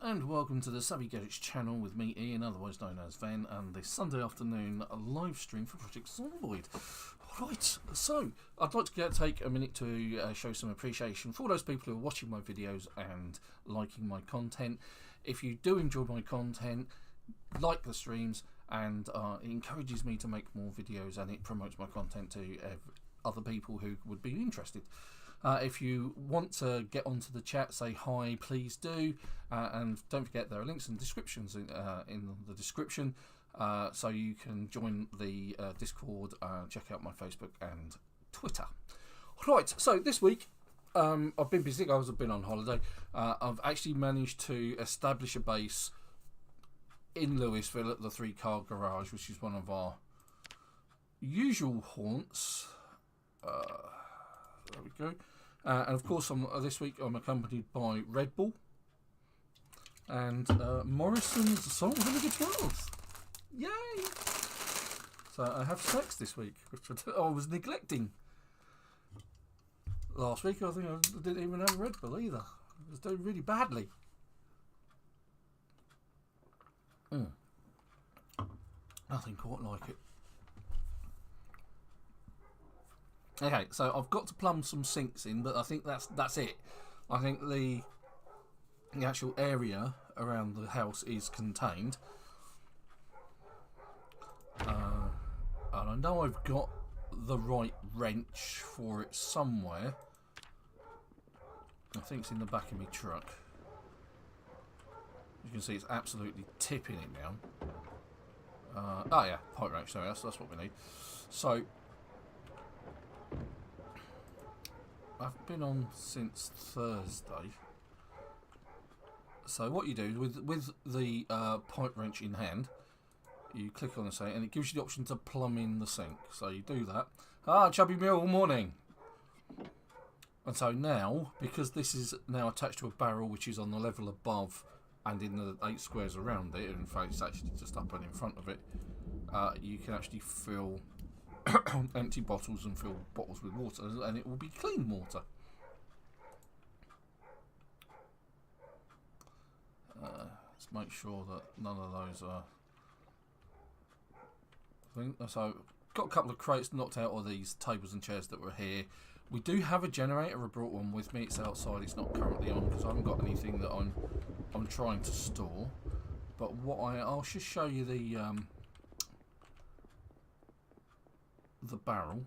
and welcome to the Savvy Gadgetz channel with me, Ian, otherwise known as Van, and this Sunday afternoon live stream for Project Zomboid. Right, so I'd like to take a minute to show some appreciation for those people who are watching my videos and liking my content. If you do enjoy my content, like the streams, and it encourages me to make more videos, and it promotes my content to other people who would be interested. If you want to get onto the chat, say hi, please do, and don't forget there are links and descriptions in the description, so you can join the Discord, check out my Facebook and Twitter. Right, so this week I've been busy. I've been on holiday. I've actually managed to establish a base in Louisville at the 3-car garage, which is one of our usual haunts. There we go. And of course, this week I'm accompanied by Red Bull and Morrison's Song of the Guitars. Yay! So I have sex this week, which I was neglecting. Last week I think I didn't even have Red Bull either. I was doing really badly. Nothing quite like it. Okay, so I've got to plumb some sinks in, but I think that's it. I think the actual area around the house is contained. And I know I've got the right wrench for it somewhere. I think it's in the back of my truck. You can see it's absolutely tipping it down. Oh yeah, pipe wrench, sorry, that's what we need. So I've been on since Thursday. So what you do is with the pipe wrench in hand, you click on the sink and it gives you the option to plumb in the sink. So you do that. Chubby meal all morning. And so now, because this is now attached to a barrel which is on the level above and in the 8 squares around it, in fact it's actually just up and in front of it, you can actually fill empty bottles and fill bottles with water, and it will be clean water. Let's make sure that none of those are. So, got a couple of crates knocked out of these tables and chairs that were here. We do have a generator. I brought one with me. It's outside. It's not currently on because I haven't got anything that I'm trying to store. But what I'll just show you the barrel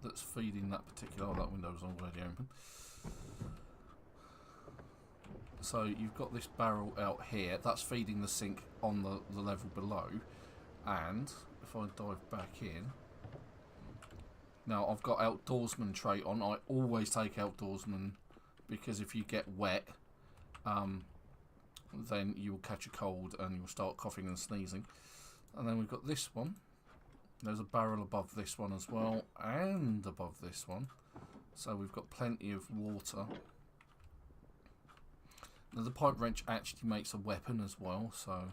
that's feeding that particular. Oh, that window's already open. So you've got this barrel out here that's feeding the sink on the level below, and if I dive back in now, I've got outdoorsman trait on. I always take outdoorsman because if you get wet, then you will catch a cold and you'll start coughing and sneezing. And then we've got this one. There's a barrel above this one as well, and above this one. So we've got plenty of water. Now the pipe wrench actually makes a weapon as well, so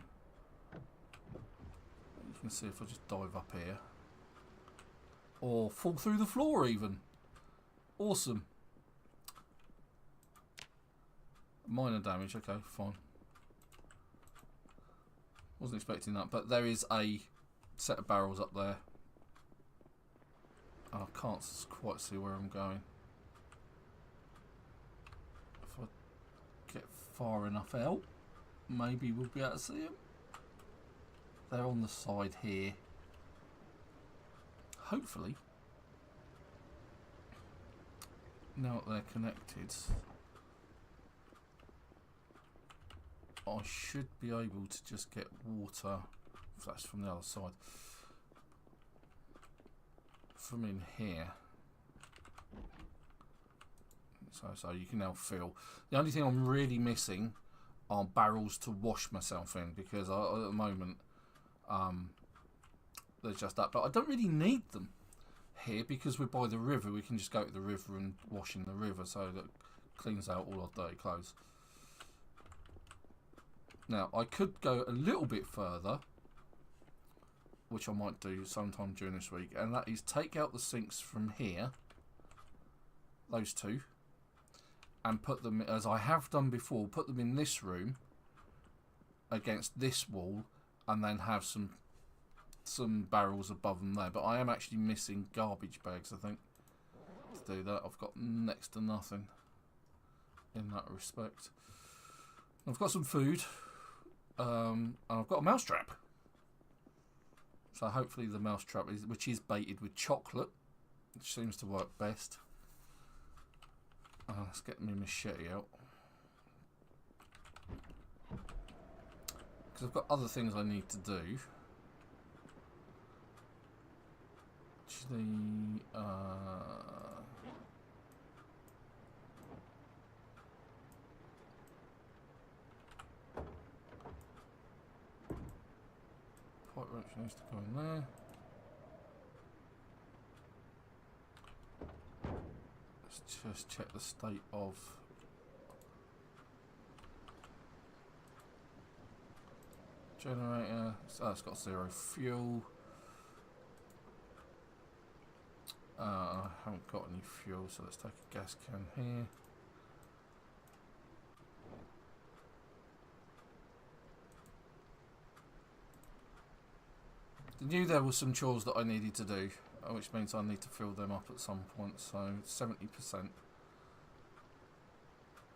you can see if I just dive up here. Or fall through the floor even. Awesome. Minor damage, okay, fine. Wasn't expecting that, but there is a set of barrels up there. I can't quite see where I'm going. If I get far enough out, maybe we'll be able to see them. They're on the side here. Hopefully, now that they're connected, I should be able to just get water. That's from the other side. From in here. So you can now fill. The only thing I'm really missing are barrels to wash myself in, because at the moment there's just that. But I don't really need them here because we're by the river. We can just go to the river and wash in the river, so that cleans out all our dirty clothes. Now I could go a little bit further, which I might do sometime during this week, and that is take out the sinks from here, those two, and put them, as I have done before, put them in this room against this wall, and then have some barrels above them there. But I am actually missing garbage bags, I think, to do that. I've got next to nothing in that respect. I've got some food, and I've got a mousetrap. So hopefully the mousetrap, which is baited with chocolate, which seems to work best. Let's get my machete out, because I've got other things I need to do. Actually, pipe wrench needs to go in there. Let's just check the state of generator. So it's got 0 fuel. I haven't got any fuel, so let's take a gas can here. I knew there were some chores that I needed to do, which means I need to fill them up at some point, so 70%.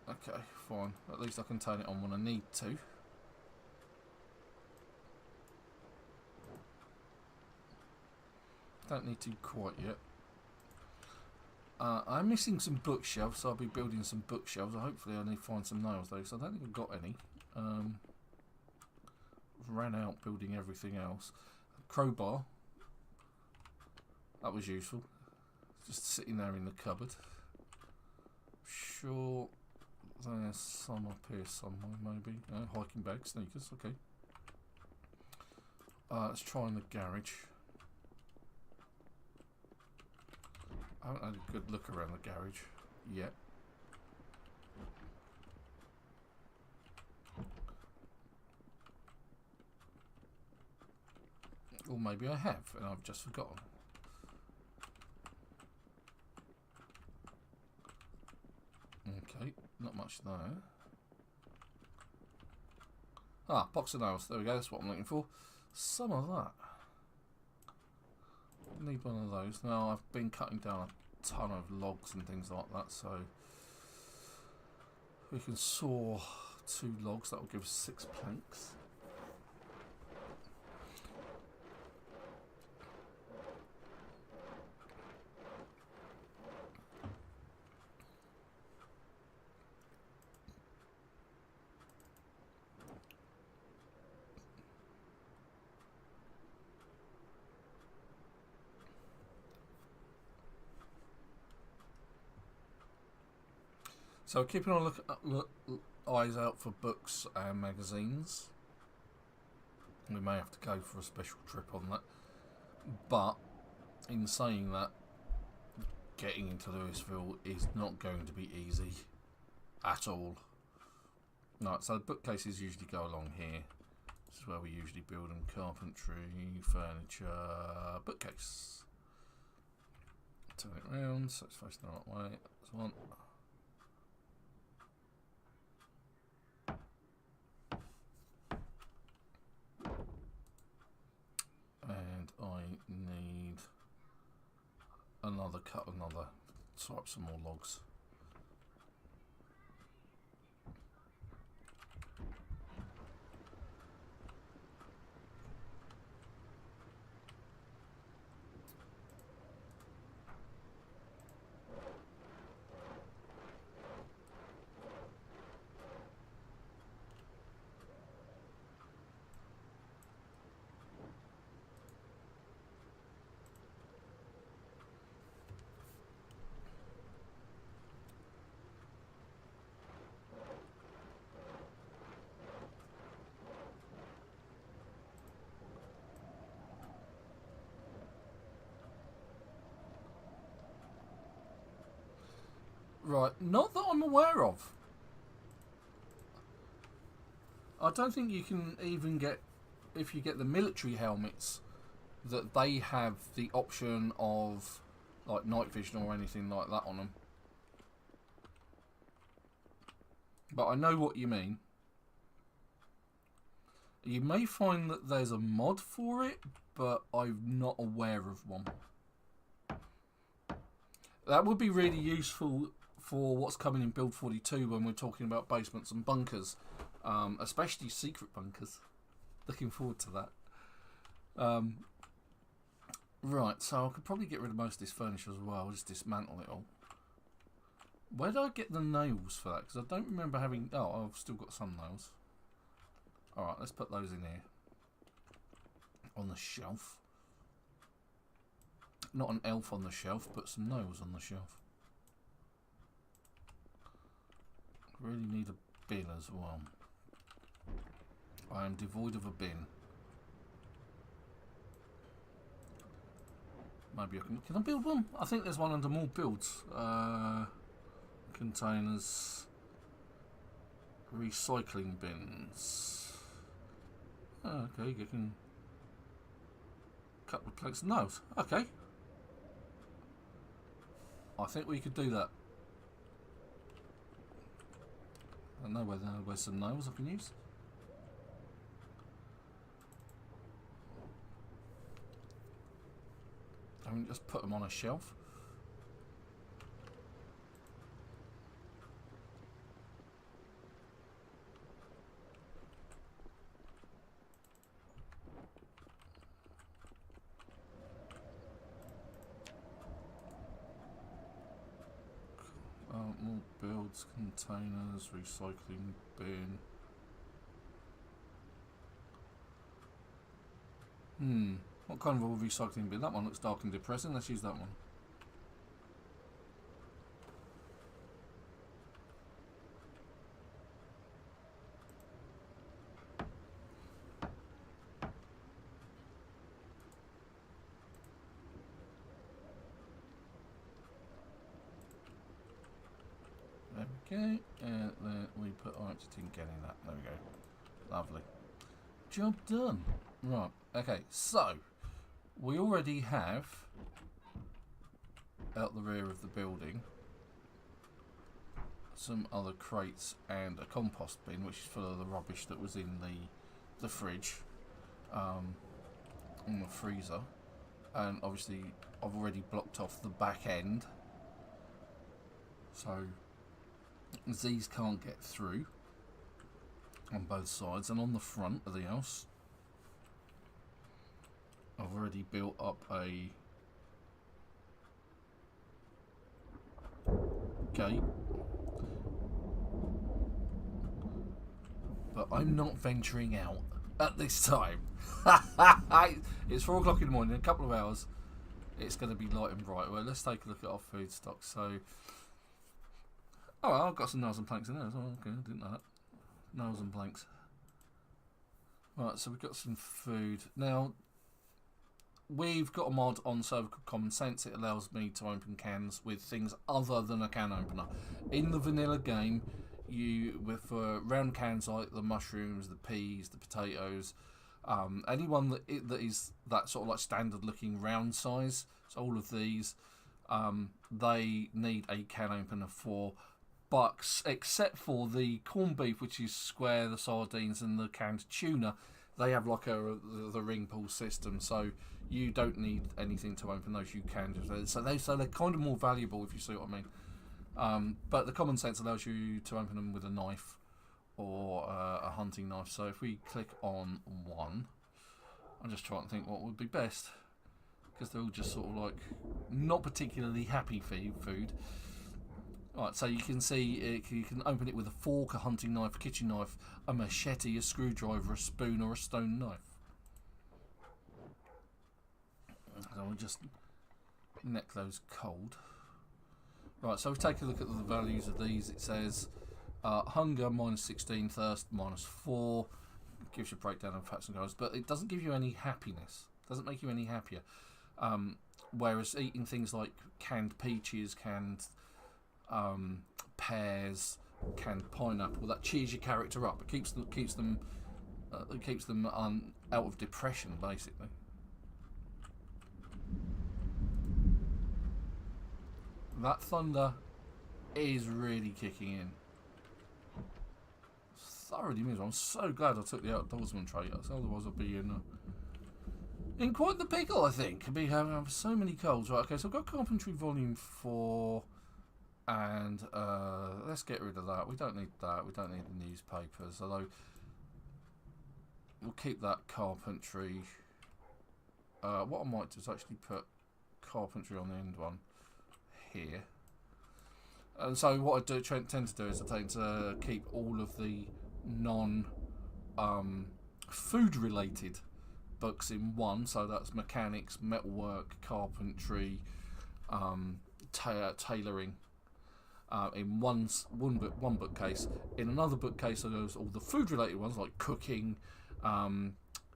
Okay, fine. At least I can turn it on when I need to. Don't need to quite yet. I'm missing some bookshelves, so I'll be building some bookshelves. Hopefully I need to find some nails though, because I don't think I've got any. Ran out building everything else. Crowbar. That was useful. Just sitting there in the cupboard. Sure, there's some up here somewhere, maybe. Hiking bag, sneakers, okay. Let's try in the garage. I haven't had a good look around the garage yet. Or maybe I have and I've just forgotten. Okay, not much there. Ah, box of nails. There we go. That's what I'm looking for. Some of that. Need one of those. Now I've been cutting down a ton of logs and things like that, so we can saw 2 logs. That will give us 6 planks. So keeping on eyes out for books and magazines. We may have to go for a special trip on that. But in saying that, getting into Louisville is not going to be easy at all. No, so the bookcases usually go along here. This is where we usually build them: carpentry, furniture, bookcase. Turn it round so it's facing the right way. That's one. And I need swipe some more logs. Right, not that I'm aware of. I don't think you can even get, if you get the military helmets, that they have the option of like night vision or anything like that on them. But I know what you mean. You may find that there's a mod for it, but I'm not aware of one. That would be really useful for what's coming in Build 42 when we're talking about basements and bunkers, especially secret bunkers. Looking forward to that. Right, so I could probably get rid of most of this furniture as well, just dismantle it all. Where did I get the nails for that? Because I don't remember having... Oh, I've still got some nails. Alright, let's put those in here. On the shelf. Not an elf on the shelf, but some nails on the shelf. Really need a bin as well. I am devoid of a bin. Maybe I can I build one? I think there's one under more builds. Containers. Recycling bins. Oh, okay, you can... Couple of planks and nails. Okay. I think we could do that. I know where's some nails I can use. I mean, just put them on a shelf. More builds, containers, recycling bin. What kind of a recycling bin? That one looks dark and depressing. Let's use that one. There we go. And then we put our empty tin can in that. There we go. Lovely. Job done. Right. Okay. So we already have out the rear of the building some other crates and a compost bin, which is full of the rubbish that was in the fridge, in the freezer, and obviously I've already blocked off the back end, so these can't get through on both sides. And on the front of the house, I've already built up a gate, but I'm not venturing out at this time. It's 4 o'clock in the morning. In a couple of hours it's going to be light and bright. Well, let's take a look at our food stock. So, oh, I've got some nails and planks in there as well. Okay, I didn't know that. Nails and planks. Right, so we've got some food. Now, we've got a mod on server called Common Sense. It allows me to open cans with things other than a can opener. In the vanilla game, for round cans like the mushrooms, the peas, the potatoes, anyone that is that sort of like standard looking round size, so all of these, they need a can opener for. But except for the corned beef, which is square, the sardines and the canned tuna, they have like the ring pull system, so you don't need anything to open those. You can just so they're kind of more valuable, if you see what I mean. But the Common Sense allows you to open them with a knife or a hunting knife. So if we click on one, I'm just trying to think what would be best, because they're all just sort of like not particularly happy food. Right, so you can see you can open it with a fork, a hunting knife, a kitchen knife, a machete, a screwdriver, a spoon, or a stone knife. So we'll just neck those cold. Right, so we take a look at the values of these. It says hunger -16, thirst -4. Gives you a breakdown of fats and carbs, but it doesn't give you any happiness. Doesn't make you any happier. Whereas eating things like canned peaches, canned pears, canned pineapple, that cheers your character up. It keeps them out of depression, basically. That thunder is really kicking in. thoroughly miserable. I'm so glad I took the outdoorsman trait, otherwise I'd be in quite the pickle, I think. I'd be having so many colds. Right, okay, so I've got Carpentry Volume 4, and let's get rid of that. We don't need that. We don't need the newspapers, although we'll keep that carpentry. What I might do is actually put carpentry on the end one here. And so what I tend to do is I tend to keep all of the non-food related books in one. So that's mechanics, metalwork, carpentry, tailoring. In one bookcase. In another bookcase, there's all the food-related ones like cooking,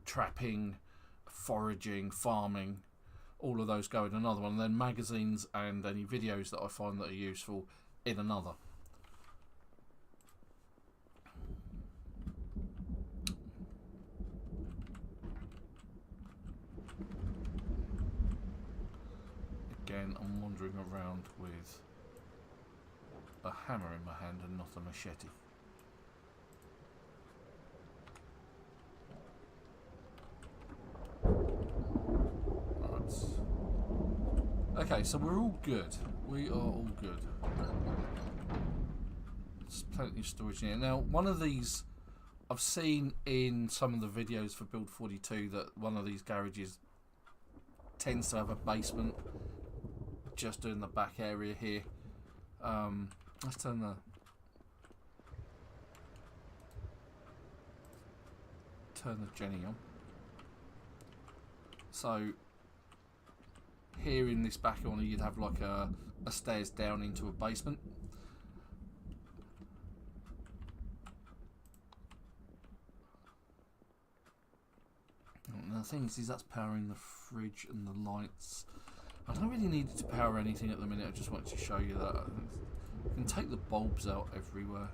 trapping, foraging, farming. All of those go in another one. And then magazines and any videos that I find that are useful in another. Again, I'm wandering around with a hammer in my hand and not a machete. Right. Okay, so we're all good. We are all good. There's plenty of storage in here. Now, one of these, I've seen in some of the videos for Build 42 that one of these garages tends to have a basement just in the back area here. Let's turn the Jenny on. So here in this back corner you'd have like a stairs down into a basement. And the thing is that's powering the fridge and the lights. I don't really need to power anything at the minute, I just wanted to show you that. You can take the bulbs out everywhere.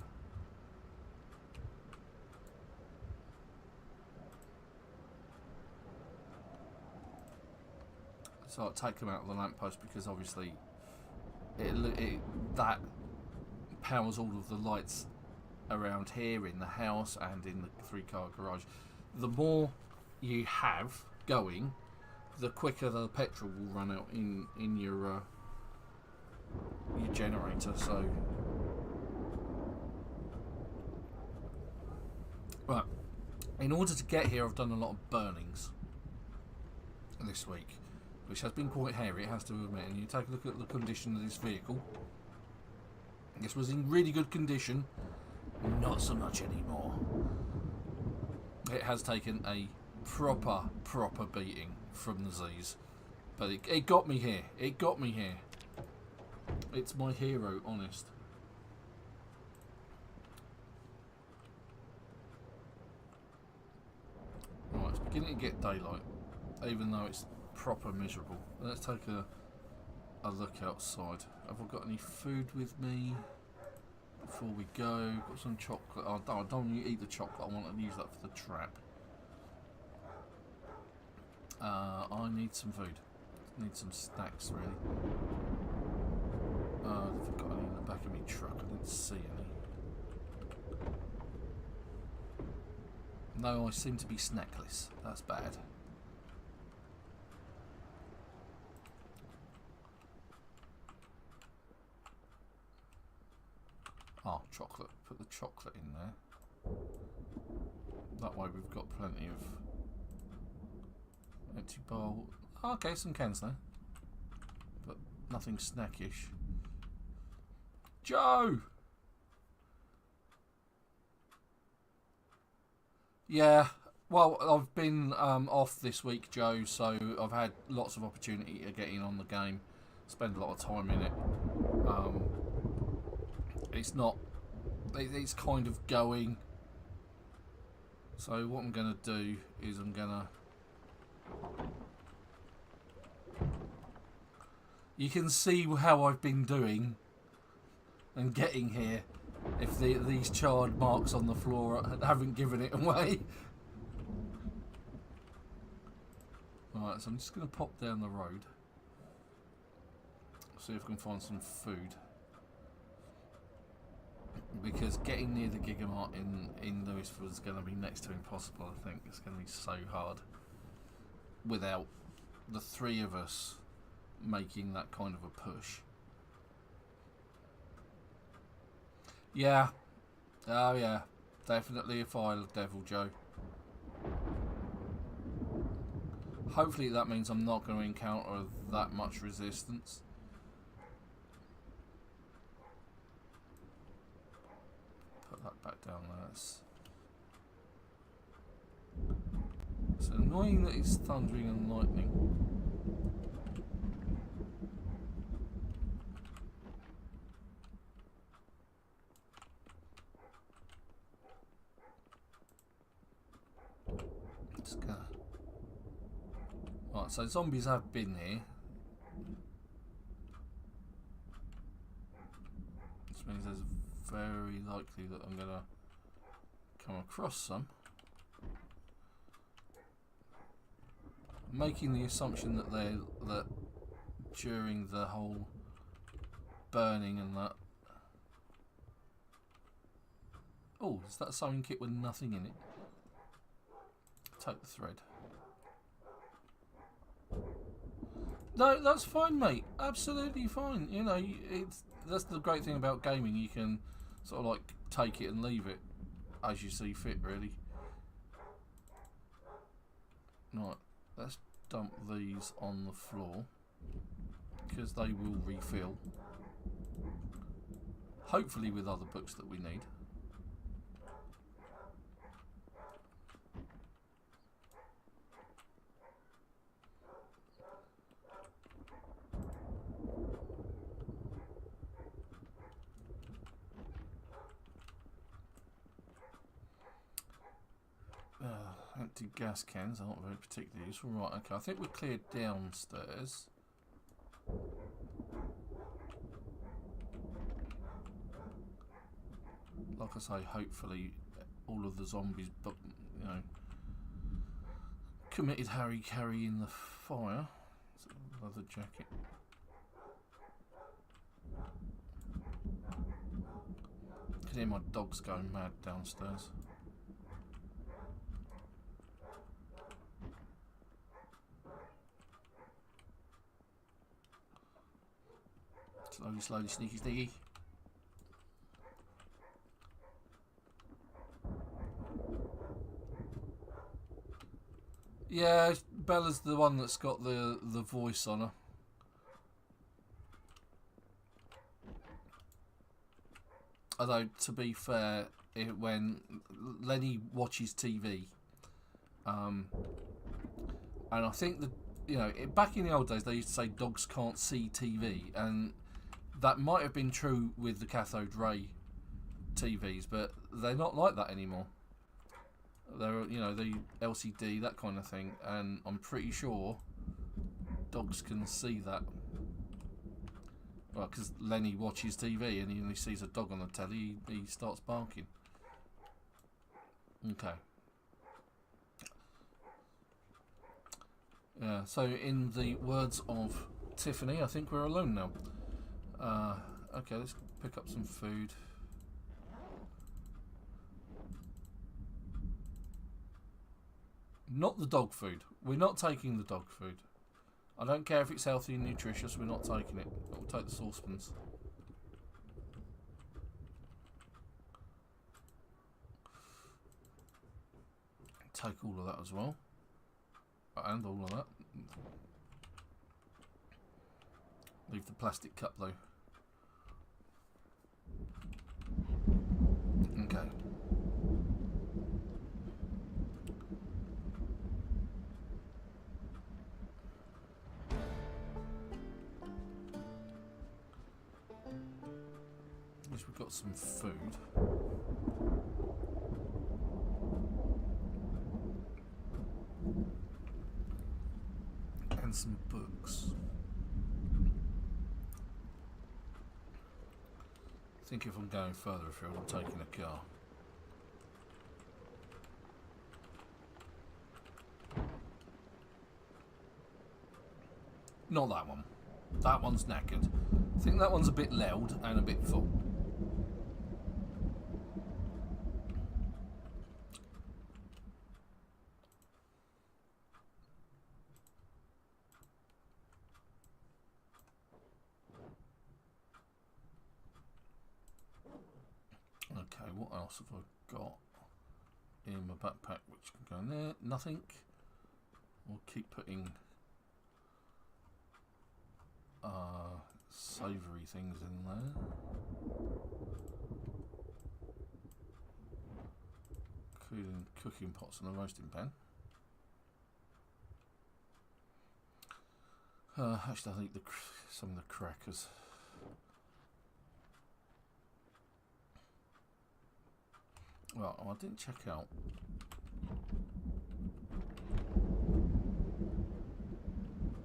So I'll take them out of the lamppost because obviously that powers all of the lights around here in the house and in the 3-car garage. The more you have going, the quicker the petrol will run out in your generator. So right, in order to get here I've done a lot of burnings this week, which has been quite hairy, it has to admit. And you take a look at the condition of this vehicle. This was in really good condition, not so much anymore. It has taken a proper beating from the Z's, but it got me here. It got me here. It's my hero, honest. Right, it's beginning to get daylight, even though it's proper miserable. Let's take a look outside. Have I got any food with me before we go? Got some chocolate. Oh, I don't want to eat the chocolate. I want to use that for the trap. I need some food. Need some snacks, really. I've got any in the back of my truck. I didn't see any. No, I seem to be snackless. That's bad. Oh, chocolate. Put the chocolate in there. That way we've got plenty of empty bowl. Oh, okay, some cans there, but nothing snackish. Joe! Yeah, well, I've been off this week, Joe, so I've had lots of opportunity to get in on the game, spend a lot of time in it. It's kind of going. So what I'm going to do is I'm going to... You can see how I've been doing and getting here if these charred marks on the floor haven't given it away. Alright, so I'm just going to pop down the road, see if I can find some food. because getting near the Gigamart in Louisville is going to be next to impossible. I think it's going to be so hard without the three of us making that kind of a push. Yeah. Oh yeah. Definitely a file of Devil Joe. Hopefully that means I'm not going to encounter that much resistance. Put that back down there. It's annoying that it's thundering and lightning. Just go. Right, so zombies have been here. Which means there's very likely that I'm gonna come across some. Making the assumption that that during the whole burning and that. Oh, is that a sewing kit with nothing in it? Take the thread. No, that's fine, mate. Absolutely fine. You know, that's the great thing about gaming. You can sort of like take it and leave it as you see fit, really. Right, let's dump these on the floor because they will refill. Hopefully with other books that we need. Empty gas cans aren't very particularly useful. Right, okay, I think we're cleared downstairs. Like I say, hopefully all of the zombies, you know, committed harry-carry in the fire. Leather jacket. I can hear my dogs going mad downstairs. Slowly, slowly, sneaky, sneaky. Yeah, Bella's the one that's got the voice on her. Although, to be fair, when Lenny watches TV, and I think that, you know, back in the old days they used to say dogs can't see TV, and that might have been true with the cathode ray TVs, but they're not like that anymore. They're, you know, the LCD, that kind of thing, and I'm pretty sure dogs can see that. Well, because Lenny watches TV and he sees a dog on the telly, he starts barking. Okay. Yeah, so in the words of Tiffany, I think we're alone now. Okay, let's pick up some food. Not the dog food. We're not taking the dog food. I don't care if it's healthy and nutritious, we're not taking it. We'll take the saucepans. Take all of that as well. And all of that. Leave the plastic cup though. Okay. At least we've got some food. And some books. I think if I'm going further afield, I'm taking a car. Not that one. That one's knackered. I think that one's a bit loud and a bit full. else have I got in my backpack which can go in there? Nothing. We'll keep putting savoury things in there. Including cooking pots and a roasting pan. Actually, I think some of the crackers. Well, I didn't check out.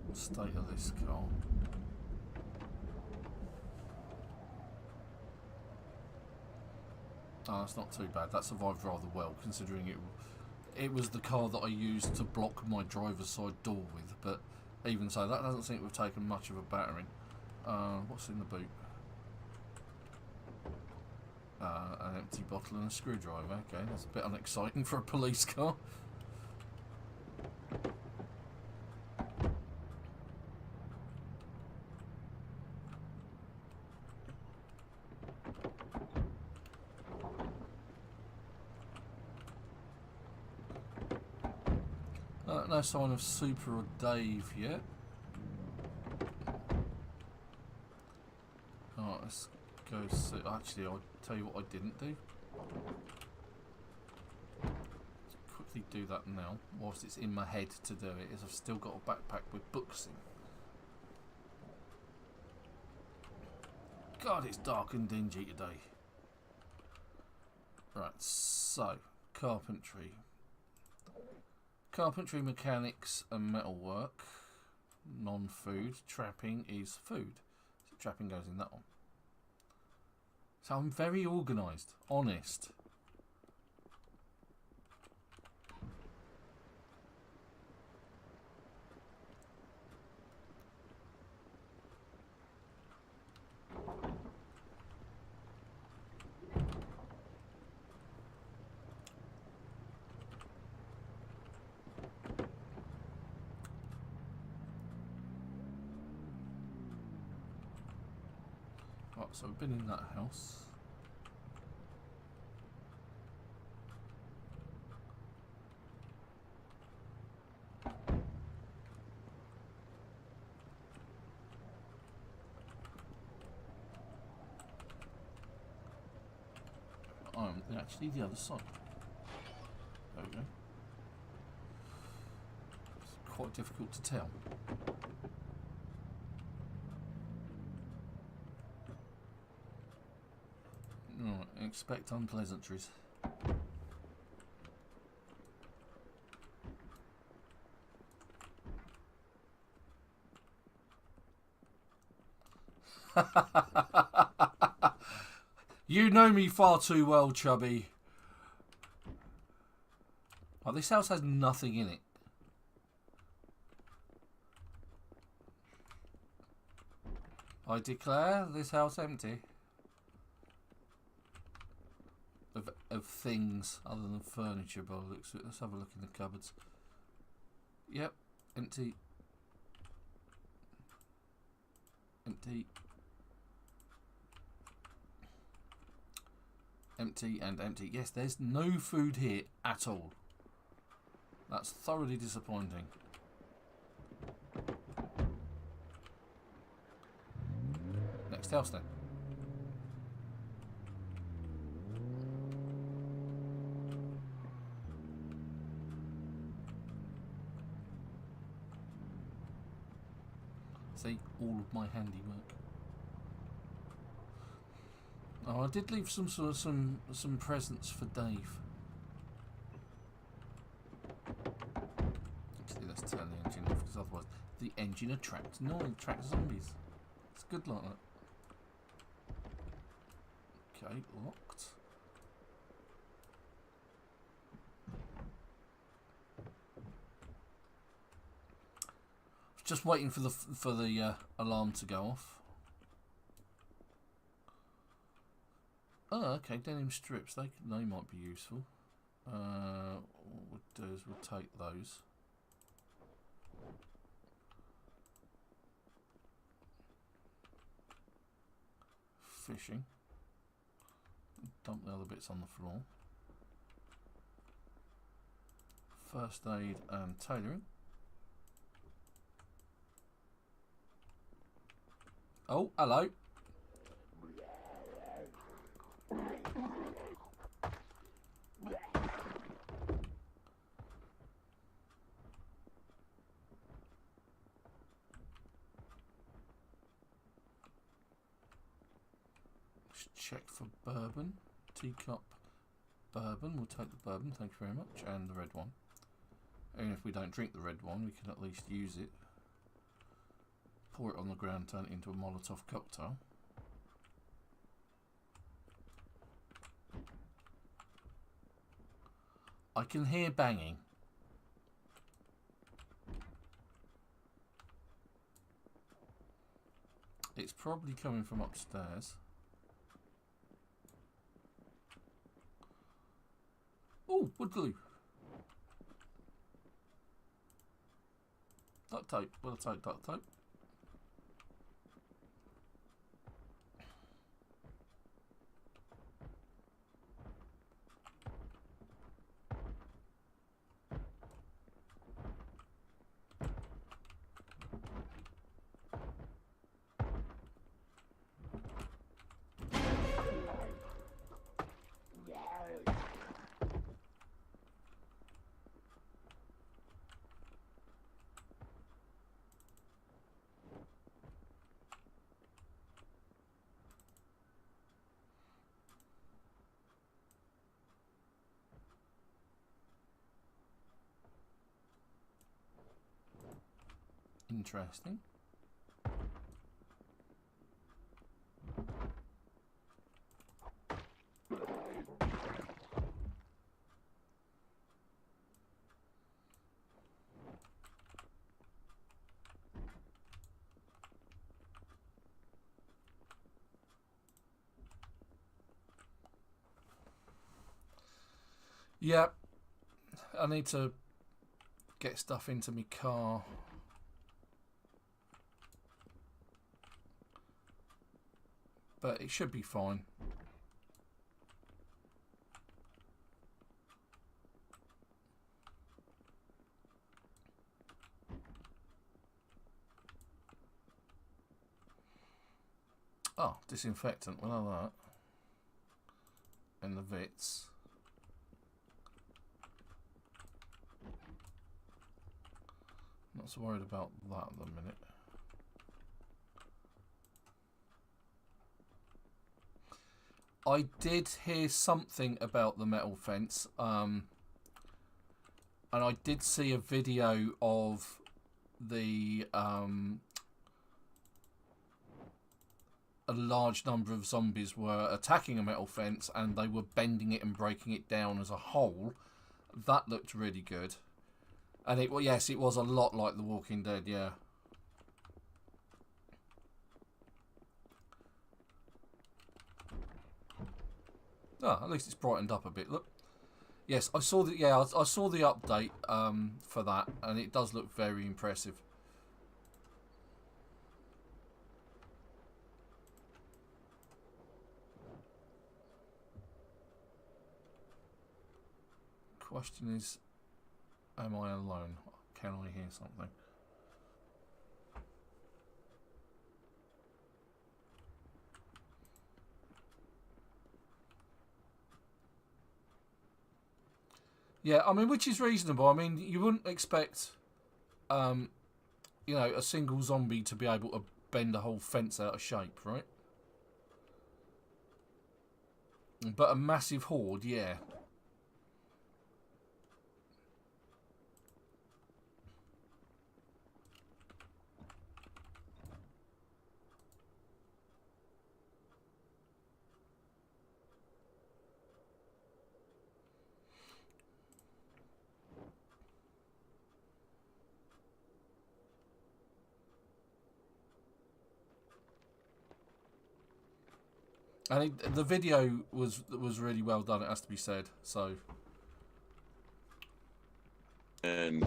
The state of this car. Oh, that's not too bad. That survived rather well, considering it was the car that I used to block my driver's side door with. But even so, that doesn't seem to have taken much of a battering. What's in the boot? An empty bottle and a screwdriver. Okay, that's a bit unexciting for a police car. No sign of Super or Dave yet. Alright, let's go see. Actually, I'll tell you what I didn't do. Let's quickly do that now, whilst it's in my head to do it, is I've still got a backpack with books in. God, it's dark and dingy today. Right, so, carpentry. Carpentry, mechanics and metalwork. Non-food. Trapping is food. So trapping goes in that one. So I'm very organised. Honest. Right, so we've been in that house. Actually the other side. There we go. It's quite difficult to tell. Right, expect unpleasantries. You know me far too well, Chubby. Oh, this house has nothing in it. I declare this house empty. Of things other than furniture, by the looks of it. Let's have a look in the cupboards. Yep, empty. Empty. Empty and empty. Yes, there's no food here at all. That's thoroughly disappointing. Next house then. See, all of my handiwork. Oh, I did leave some presents for Dave. Actually, let's turn the engine off because otherwise the engine attracts zombies. It's good like that. Okay, locked. Just waiting for the alarm to go off. Oh, okay, denim strips. They might be useful. What we'll do is we'll take those. Fishing. dump the other bits on the floor. First aid and tailoring. Oh, hello. Let's check for bourbon. Teacup bourbon. We'll take the bourbon, thank you very much. And the red one. Even if we don't drink the red one, we can at least use it. Pour it on the ground, turn it into a Molotov cocktail. I can hear banging. It's probably coming from upstairs. Oh, wood glue. Duct tape. We'll take duct tape. Interesting. Yep. I need to get stuff into my car. But it should be fine. Oh, disinfectant, we'll have that. And the Vits. Not so worried about that at the minute. I did hear something about the metal fence, and I did see a video of the a large number of zombies were attacking a metal fence and they were bending it and breaking it down as a whole. That looked really good. And it, well, yes, it was a lot like The Walking Dead, yeah. Ah, at least it's brightened up a bit. Look, yes, I saw the I saw the update for that, and it does look very impressive. Question is, am I alone? Can I hear something? Yeah, I mean, which is reasonable. I mean, you wouldn't expect, you know, a single zombie to be able to bend a whole fence out of shape, right? But a massive horde, yeah. And the video was really well done, it has to be said. So, and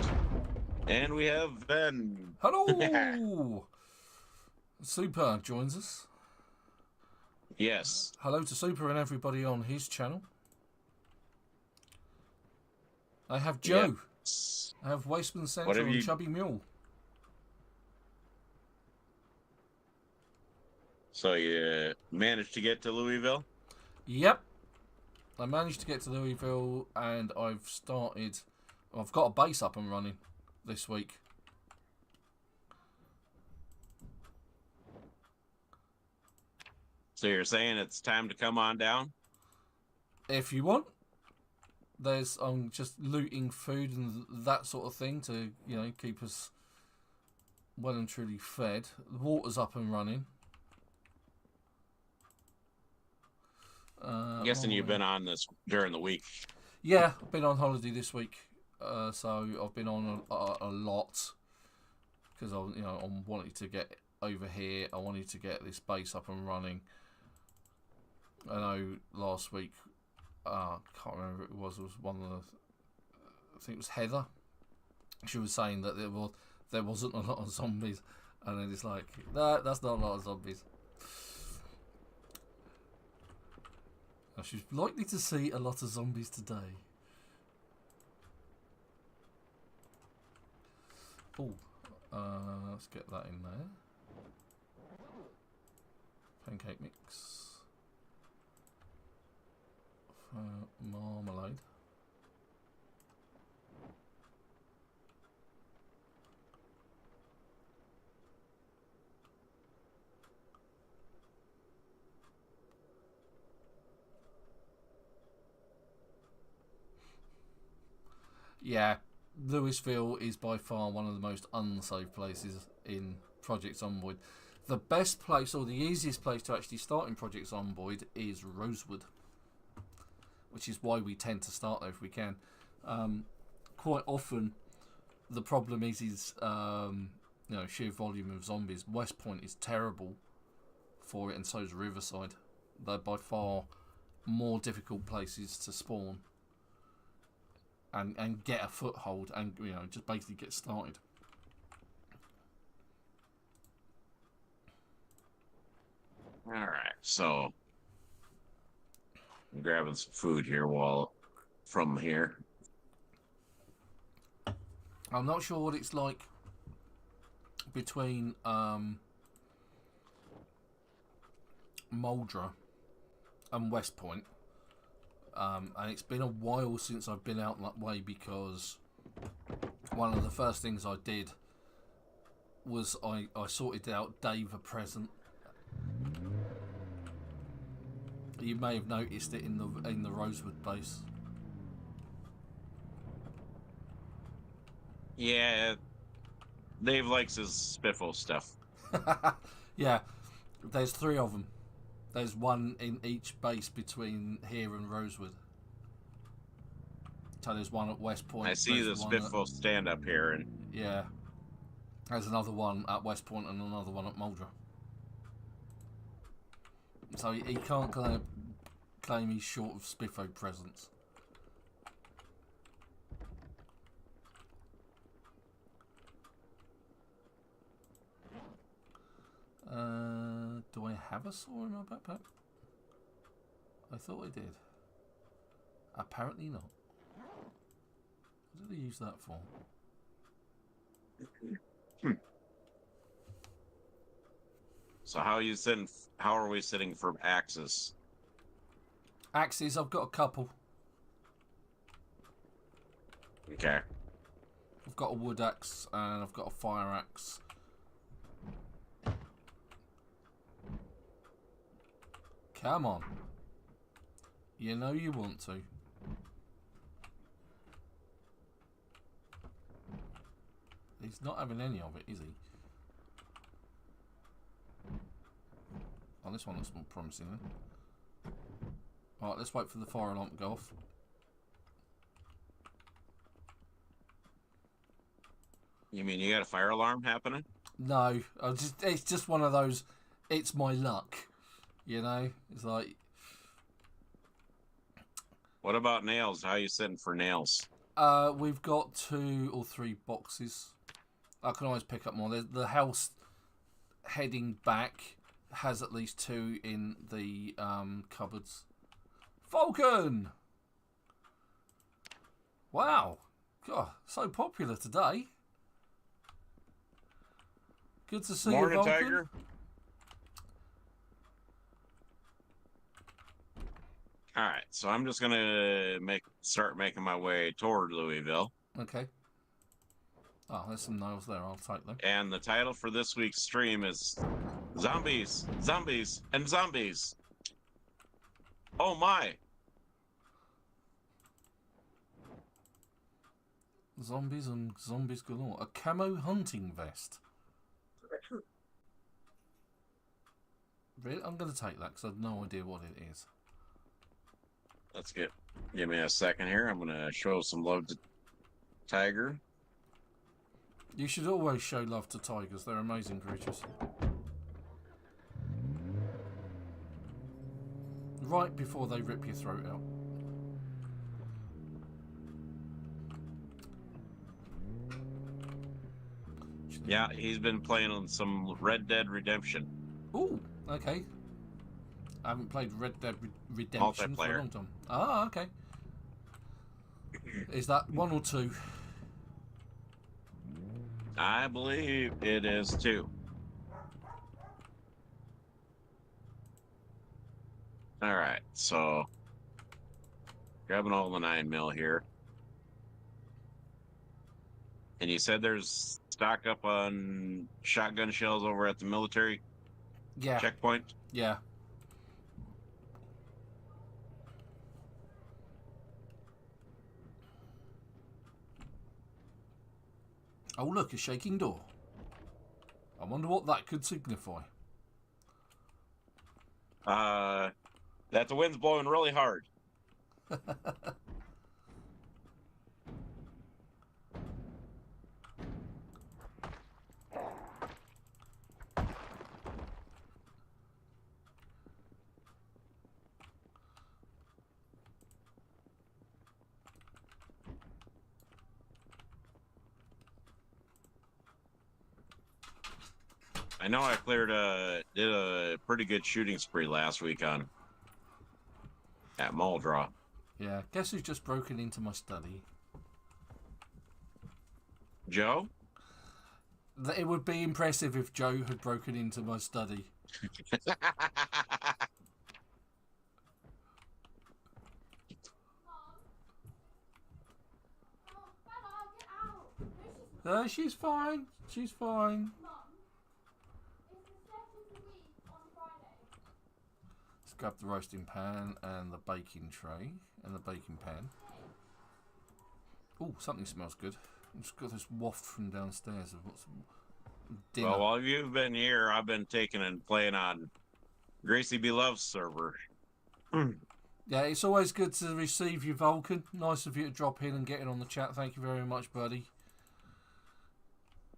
we have Ben. Hello! Super joins us. Yes. Hello to Super and everybody on his channel. I have Joe. Yes. I have Wasteman What Central have and you? Chubby Mule. So you managed to get to Louisville? Yep. I managed to get to Louisville and I've got a base up and running this week. So you're saying it's time to come on down? If you want, I'm just looting food and that sort of thing to, keep us well and truly fed. The water's up and running. I'm guessing you've been on this during the week. Yeah, I've been on holiday this week, so I've been on a lot because I wanted to get over here. I wanted to get this base up and running. I know last week, I can't remember who it was one of the, I think it was Heather. She was saying that there wasn't a lot of zombies, and then it's like, that's not a lot of zombies. Now, she's likely to see a lot of zombies today. Oh, let's get that in there. Pancake mix. Marmalade. Yeah, Louisville is by far one of the most unsafe places in Project Zomboid. The best place, or the easiest place to actually start in Project Zomboid is Rosewood, which is why we tend to start there if we can. Quite often, the problem is sheer volume of zombies. West Point is terrible for it, and so is Riverside. They're by far more difficult places to spawn and get a foothold and just basically get started. All right, so I'm grabbing some food here from here. I'm not sure what it's like between Muldra and West Point. And it's been a while since I've been out that way because one of the first things I did was I sorted out Dave a present. You may have noticed it in the Rosewood base. Yeah, Dave likes his spiffle stuff. Yeah, there's 3 of them. There's one in each base between here and Rosewood. So there's one at West Point. I see the spiffle stand up here, and yeah, there's another one at West Point and another one at Muldra. So he can't claim he's short of spiffo presents. Do I have a saw in my backpack? I thought I did. Apparently not. What did I use that for? So how are we sitting for axes? Axes, I've got a couple. Okay. I've got a wood axe and I've got a fire axe. Come on. You know you want to. He's not having any of it, is he? Oh, this one looks more promising then. Alright, let's wait for the fire alarm to go off. You mean you got a fire alarm happening? No, it's just one of those, it's my luck. You know? It's like... What about nails? How are you sitting for nails? We've got 2 or 3 boxes. I can always pick up more. There's the house heading back has at least 2 in the cupboards. Falcon! Wow. God, so popular today. Good to see you, Vulcan. Tiger. All right, so I'm just gonna start making my way toward Louisville. Okay. Oh, there's some nails there. I'll take them. And the title for this week's stream is Zombies, Zombies, and Zombies. Oh my. Zombies and zombies galore. A camo hunting vest. Really? I'm going to take that because I have no idea what it is. Give me a second here. I'm going to show some love to Tiger. You should always show love to tigers. They're amazing creatures. Right before they rip your throat out. Yeah, he's been playing on some Red Dead Redemption. Ooh, okay. I haven't played Red Dead Redemption for a long time. Ah, okay. Is that 1 or 2? I believe it is 2. All right, so grabbing all the 9mm here. And you said there's stock up on shotgun shells over at the military checkpoint? Yeah. Oh, look, a shaking door. I wonder what that could signify. That the wind's blowing really hard. I know I did a pretty good shooting spree last week at Muldra. Yeah, guess who's just broken into my study? Joe? It would be impressive if Joe had broken into my study. She's fine. She's fine. Let's grab the roasting pan and the baking tray and the baking pan. Oh, something smells good. I've just got this waft from downstairs of what's dinner. Well, while you've been here, I've been taking and playing on Gracie Beloved's server. Yeah, it's always good to receive you, Vulcan. Nice of you to drop in and get in on the chat. Thank you very much, buddy.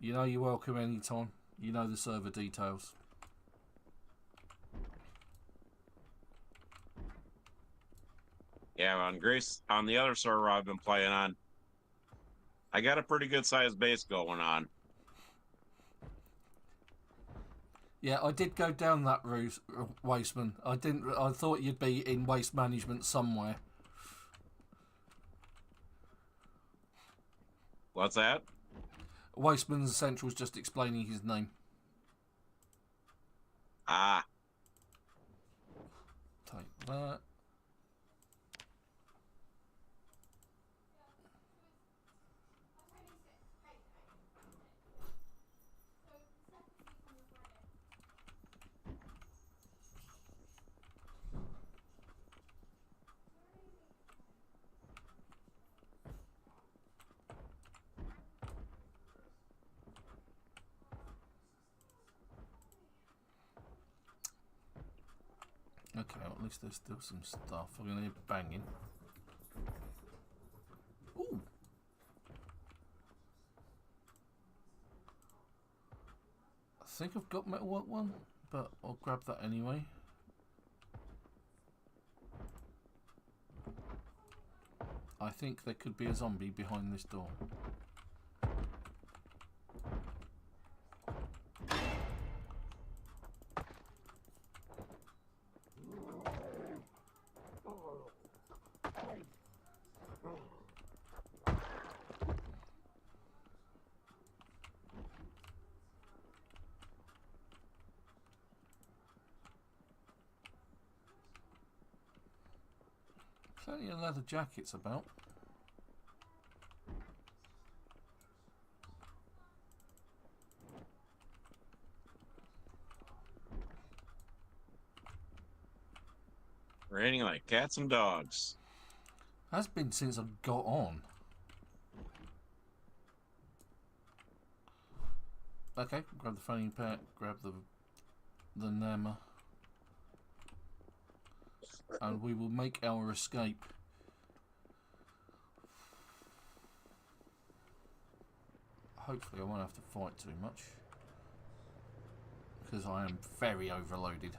You know you're welcome anytime. You know the server details. Yeah, on the other server I've been playing on, I got a pretty good sized base going on. Yeah, I did go down that route, Wasteman. I thought you'd be in waste management somewhere. What's that? Wasteman's Essentials just explaining his name. Ah. Take that. Okay, well, at least there's still some stuff. I'm going to hear banging. Ooh! I think I've got metalwork one, but I'll grab that anyway. I think there could be a zombie behind this door. Plenty of leather jackets about. Raining like cats and dogs. Has been since I got on. Okay, grab the fanny pack, grab the Nama, and we will make our escape. Hopefully I won't have to fight too much, because I am very overloaded.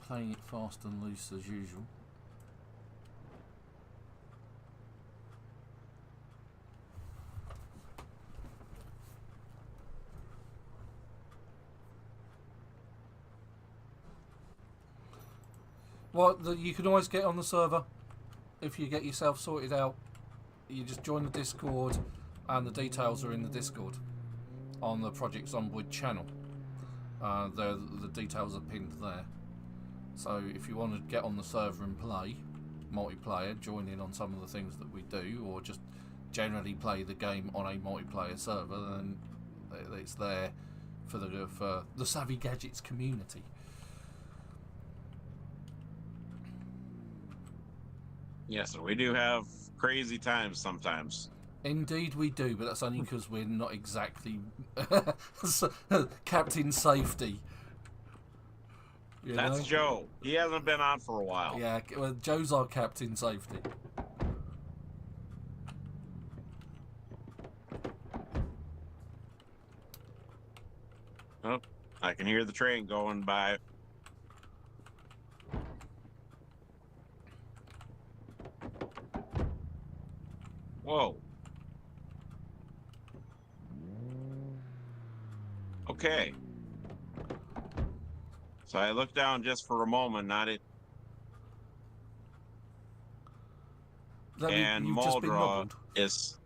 Playing it fast and loose as usual. Well, you can always get on the server if you get yourself sorted out. You just join the Discord, and the details are in the Discord on the Project Zomboid channel. The details are pinned there. So if you want to get on the server and play multiplayer, join in on some of the things that we do, or just generally play the game on a multiplayer server, then it's there for the Savvy Gadgetz community. Yes, we do have crazy times sometimes. Indeed we do, but that's only because we're not exactly Captain Safety. That's know? Joe. He hasn't been on for a while. Yeah, well, Joe's our Captain Safety. Oh, I can hear the train going by. Whoa. Okay. So I looked down just for a moment, not it. And You've just been Muldra nobbled? is...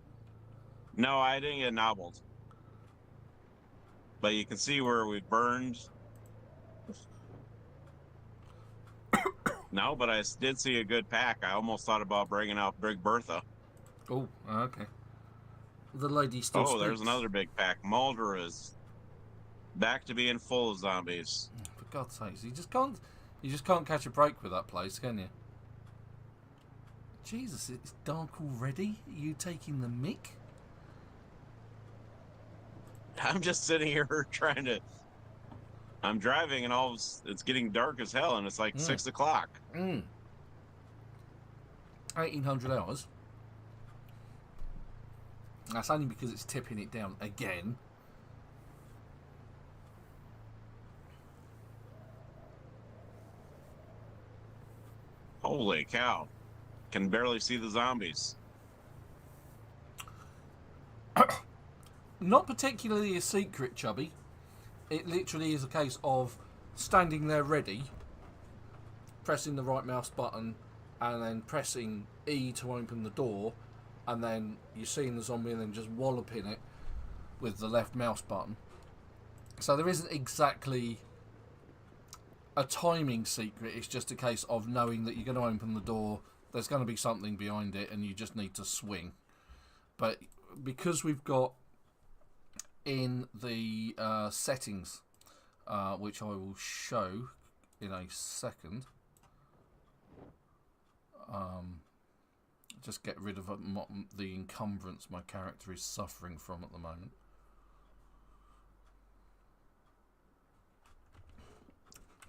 No, I didn't get nobbled. But you can see where we burned. No, but I did see a good pack. I almost thought about bringing out Big Bertha. Oh, okay. The lady still speaks. There's another big pack. Muldra is back to being full of zombies. For God's sakes, you just can't catch a break with that place, can you? Jesus, it's dark already? Are you taking the mick? I'm just sitting here trying to... I'm driving and it's getting dark as hell, and it's like 6 o'clock. 1800 hours. That's only because it's tipping it down again. Holy cow. Can barely see the zombies. Not particularly a secret, Chubby. It literally is a case of standing there ready, pressing the right mouse button, and then pressing E to open the door, and then you're seeing the zombie and then just walloping it with the left mouse button. So there isn't exactly a timing secret, it's just a case of knowing that you're going to open the door, there's going to be something behind it, and you just need to swing. But because we've got in the settings, which I will show in a second, just get rid of the encumbrance my character is suffering from at the moment.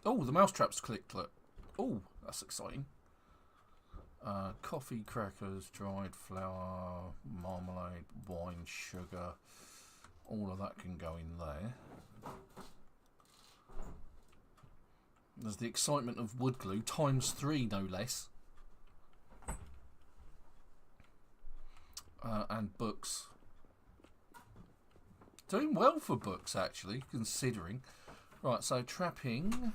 Oh, the mousetrap's clicked. Look. Oh, that's exciting. Coffee, crackers, dried flour, marmalade, wine, sugar. All of that can go in there. There's the excitement of wood glue, times 3 no less. And books. Doing well for books, actually, considering. Right, so trapping.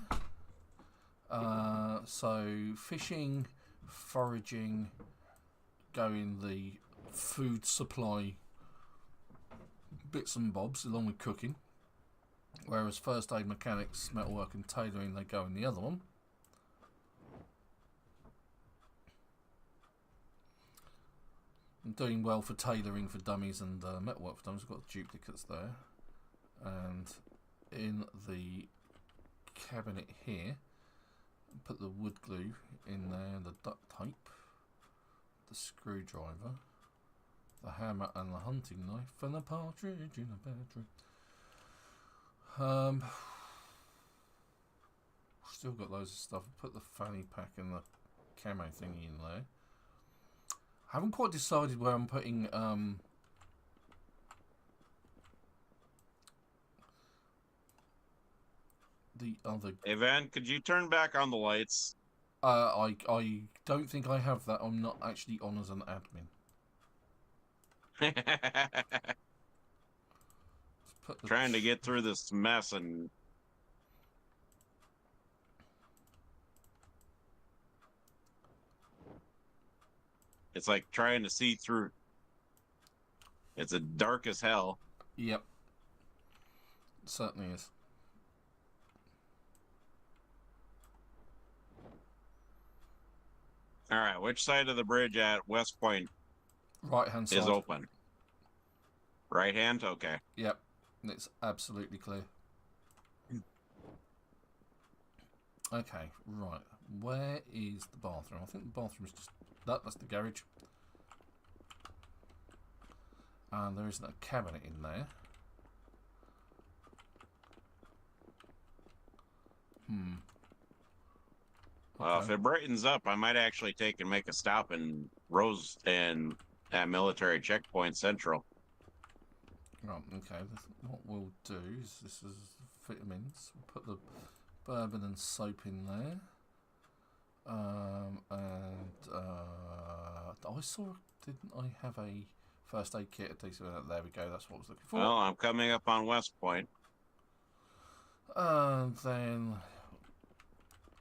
So fishing, foraging, go in the food supply bits and bobs, along with cooking. Whereas first aid, mechanics, metalwork and tailoring, they go in the other one. I'm doing well for tailoring for dummies and metalwork for dummies. I've got duplicates there. And in the cabinet here, put the wood glue in there, the duct tape, the screwdriver, the hammer and the hunting knife, and the partridge in a pear tree. Still got loads of stuff. Put the fanny pack and the camo thingy in there. Haven't quite decided where I'm putting the other. Hey, Van, could you turn back on the lights? I don't think I have that. I'm not actually on as an admin. Trying to get through this mess and... It's like trying to see through. It's a dark as hell. Yep. It certainly is. All right, which side of the bridge at West Point Right hand side is open? Right hand? Okay. Yep. It's absolutely clear. Okay, right. Where is the bathroom? I think the bathroom is just that's the garage. And there isn't a cabinet in there. Well, if it brightens up, I might actually take and make a stop in Rose and at Military Checkpoint Central. Right, okay. What we'll do is this is vitamins. We'll put the bourbon and soap in there. I saw, didn't I have a first aid kit? There we go, that's what I was looking for. Well, I'm coming up on West Point. And then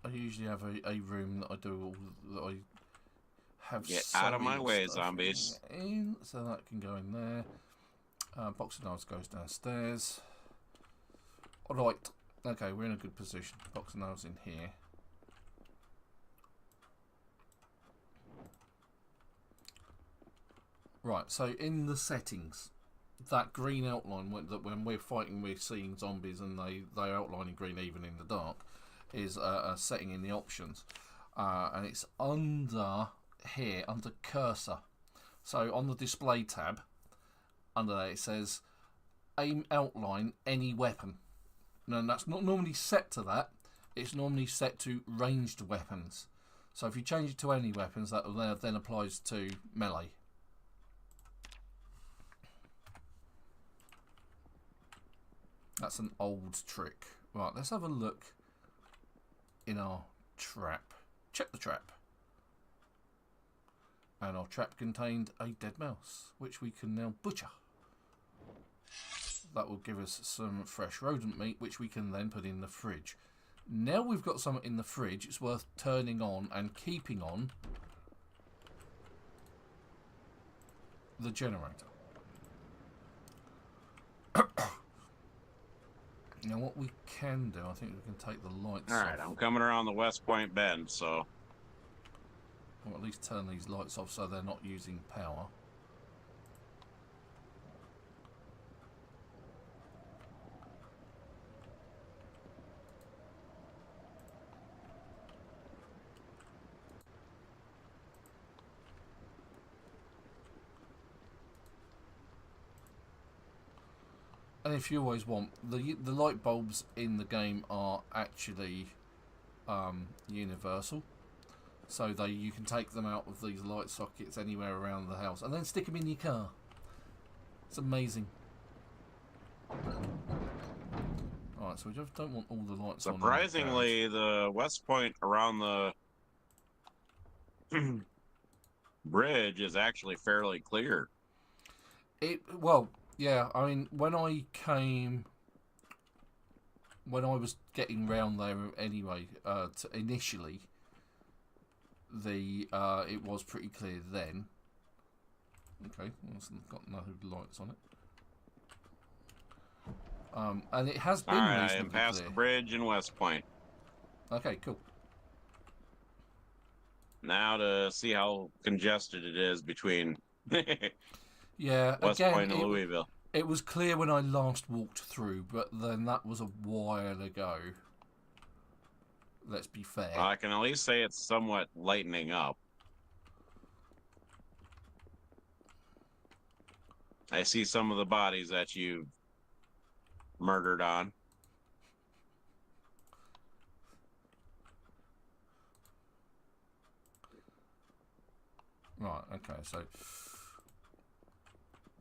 I usually have a room that I do all that I have. Get out of my way, zombies. In, so that can go in there. Box of nails goes downstairs. Alright, okay, we're in a good position. Box of nails in here. Right, so in the settings, that green outline when we're fighting, we're seeing zombies and they're outlining green even in the dark, is a setting in the options. And it's under here, under cursor. So on the display tab, under there it says aim outline any weapon. Now that's not normally set to that. It's normally set to ranged weapons. So if you change it to any weapons, that then applies to melee. That's an old trick. Right, let's have a look in our trap. Check the trap. And our trap contained a dead mouse, which we can now butcher. That will give us some fresh rodent meat, which we can then put in the fridge. Now we've got something in the fridge, it's worth turning on and keeping on the generator. Now what we can do, I think we can take the lights off. Alright, I'm coming around the West Point bend, so... Or at least turn these lights off so they're not using power. And if you always want, the light bulbs in the game are actually universal. So you can take them out of these light sockets anywhere around the house and then stick them in your car. It's amazing. Alright, so we just don't want all the lights on. Surprisingly, the West Point around the bridge is actually fairly clear. Well, yeah, I mean, when I was getting round there anyway, initially, it was pretty clear then. Okay, well, it's got no lights on it. And it has been All right, I am reasonably past clear. the bridge in West Point. Okay, cool. Now to see how congested it is between Yeah, West again, Point and Louisville. it was clear when I last walked through, but then that was a while ago. Let's be fair. Well, I can at least say it's somewhat lightening up. I see some of the bodies that you murdered on. Right, okay, so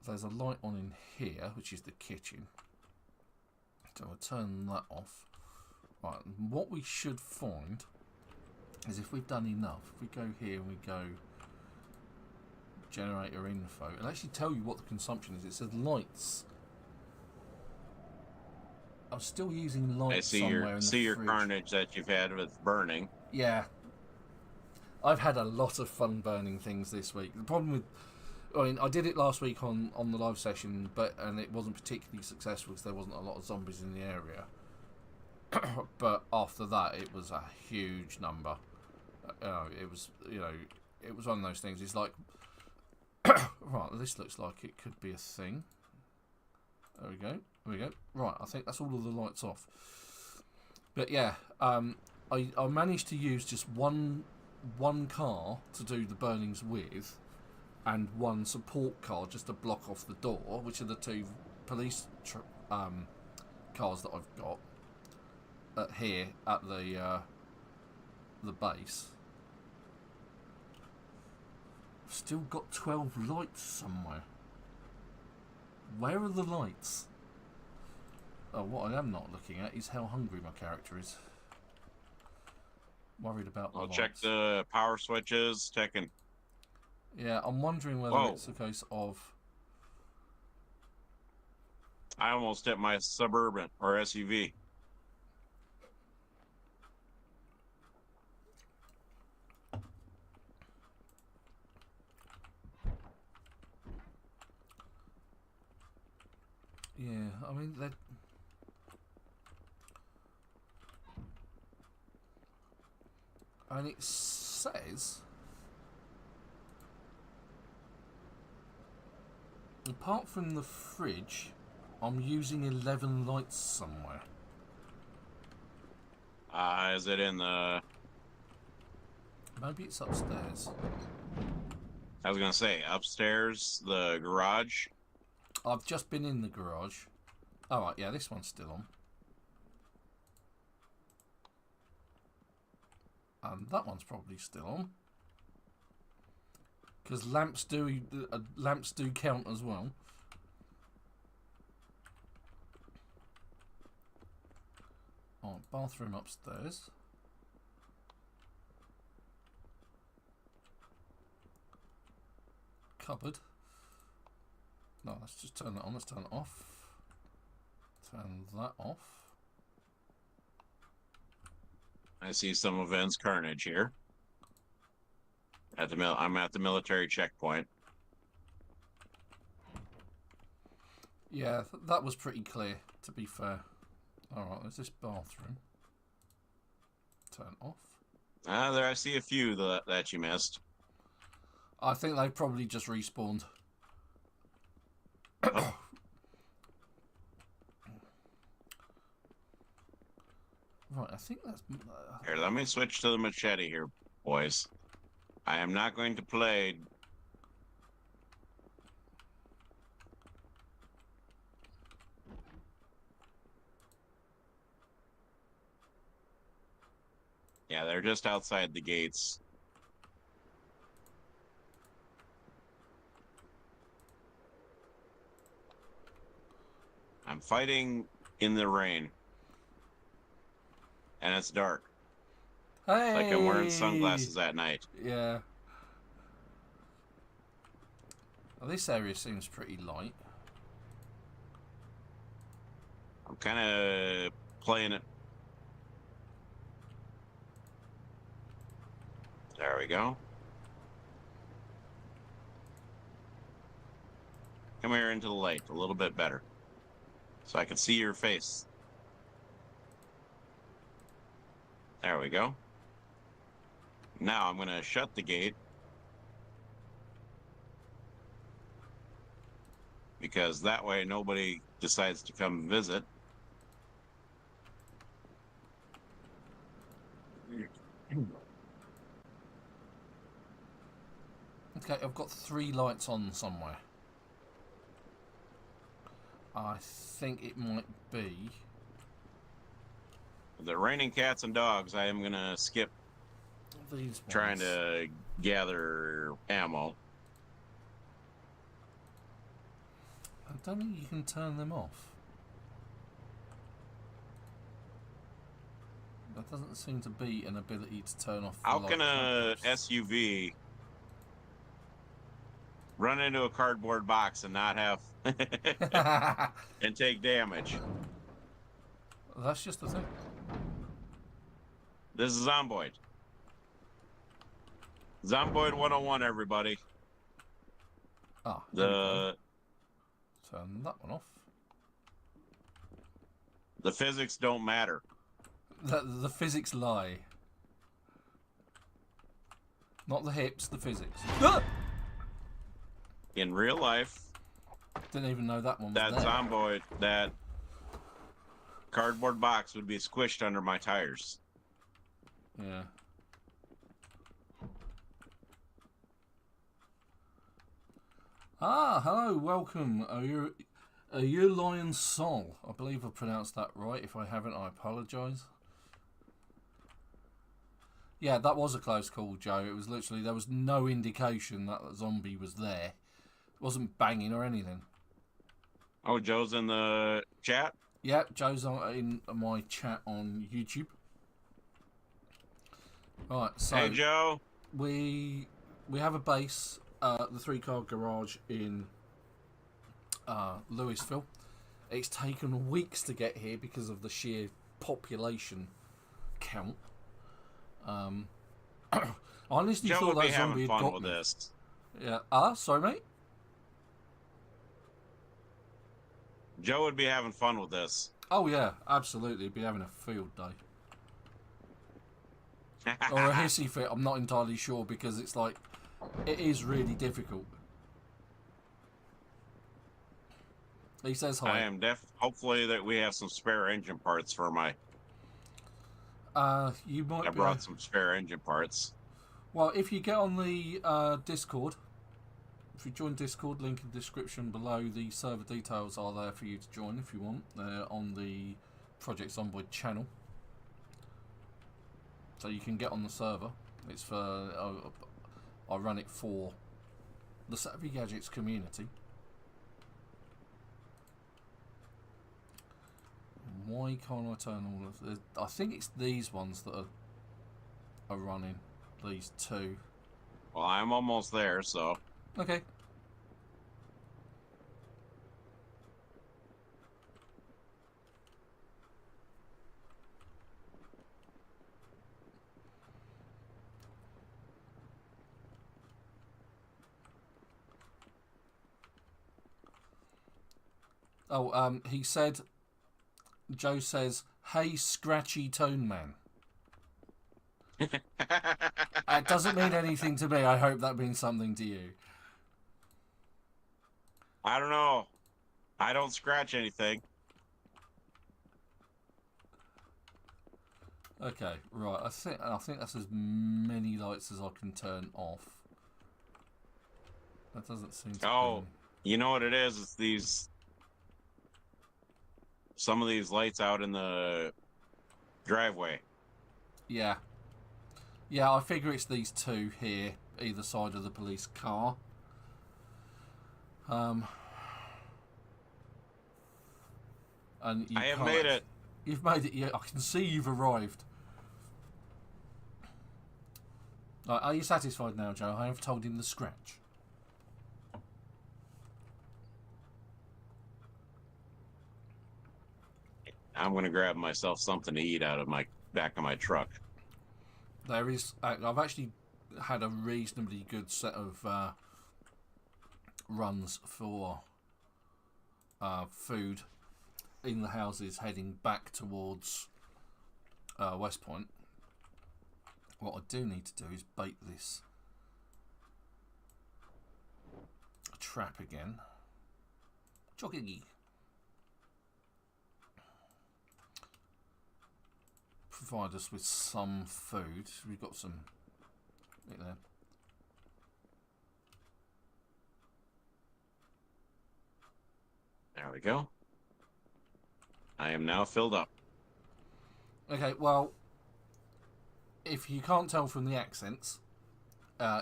there's a light on in here, which is the kitchen. So I'll turn that off. Right, and what we should find is if we've done enough, if we go here and we go generator info, it'll actually tell you what the consumption is. It says lights. I'm still using lights somewhere in the your fridge. carnage that you've had with burning. Yeah. I've had a lot of fun burning things this week. The problem with... I mean, I did it last week on the live session, and it wasn't particularly successful because there wasn't a lot of zombies in the area. But after that, it was a huge number. It was, it was one of those things. It's like... right, this looks like it could be a thing. There we go. There we go. Right, I think that's all of the lights off. But yeah, I managed to use just one car to do the burnings with, and one support car just to block off the door, which are the two police cars that I've got here at the base. Still got 12 lights somewhere. Where are the lights? Oh, what I am not looking at is how hungry my character is. Worried about the I'll lights. check the power switches, checking. Yeah, I'm wondering whether it's a case of... I almost hit my Suburban or SUV. Yeah, I mean, that. And it says, apart from the fridge, I'm using 11 lights somewhere. Is it in the... Maybe it's upstairs. I was going to say, upstairs, the garage. I've just been in the garage. Alright, yeah, this one's still on. And that one's probably still on. Because lamps do count as well. Oh, bathroom upstairs. Cupboard. No, let's just turn that on. Let's turn it off. Turn that off. I see some events carnage here. I'm at the military checkpoint. Yeah, that was pretty clear, to be fair. Alright, there's this bathroom. Turn off. There I see a few that you missed. I think they probably just respawned. Oh. Right, I think that's... Here, let me switch to the machete here, boys. I am not going to play... Yeah, they're just outside the gates. I'm fighting in the rain. And it's dark. Hey! It's like I'm wearing sunglasses at night. Yeah. Well, this area seems pretty light. I'm kind of playing it. There we go. Come here into the light, a little bit better. so I can see your face. There we go. Now I'm going to shut the gate. Because that way nobody decides to come visit. Okay, I've got 3 lights on somewhere. I think it might be... If they're raining cats and dogs, I am going to skip these ones. trying to gather ammo. I don't think you can turn them off. There doesn't seem to be an ability to turn off the How light can a bulbs. SUV run into a cardboard box and not have and take damage? That's just the thing. This is Zomboid. Zomboid 101, everybody. Ah, turn that one off. The physics don't matter. The physics lie. Not the hips, the physics. Ah! In real life, Didn't even know that one was that there. Zomboid, that cardboard box would be squished under my tires. Yeah. Ah, hello, welcome. Are you Lion Sol? I believe I pronounced that right. If I haven't, I apologise. Yeah, that was a close call, Joe. It was literally, there was no indication that the zombie was there. It wasn't banging or anything. Oh, Joe's in the chat? Yeah, Joe's in my chat on YouTube. Right, so Hey, Joe. we have a base, the 3-car garage in Louisville. It's taken weeks to get here because of the sheer population count. I honestly Joe thought would be that zombie having had fun got with me. this. Yeah. Sorry, mate. Joe would be having fun with this. Oh yeah, absolutely. Be having a field day or a hissy fit. I'm not entirely sure because it's like it is really difficult. He says hi. I am hopefully that we have some spare engine parts for my... You might. I brought some spare engine parts. Well, if you get on the Discord, if you join Discord, link in the description below. The server details are there for you to join if you want. They're on the Project Zomboid channel, so you can get on the server. It's for I run it for the Savvy Gadgetz community. Why can't I turn all of the... I think it's these ones that are running. These 2. Well, I'm almost there, so... Okay. Oh, he said... Joe says, "Hey, scratchy tone man." It doesn't mean anything to me. I hope that means something to you. I don't know. I don't scratch anything. Okay, right. I think that's as many lights as I can turn off. That doesn't seem to Oh, you know what it is? It's these... Some of these lights out in the driveway. Yeah. Yeah, I figure it's these 2 here, either side of the police car. And you I have made it. You've made it. Yeah, I can see you've arrived. Right, are you satisfied now, Joe? I have told him the scratch. I'm going to grab myself something to eat out of my back of my truck. There is... I've actually had a reasonably good set of runs for food. in the houses heading back towards West Point. What I do need to do is bait this trap again. Jogging. Provide us with some food. We've got some. Look there. There we go. I am now filled up. Okay, well, if you can't tell from the accents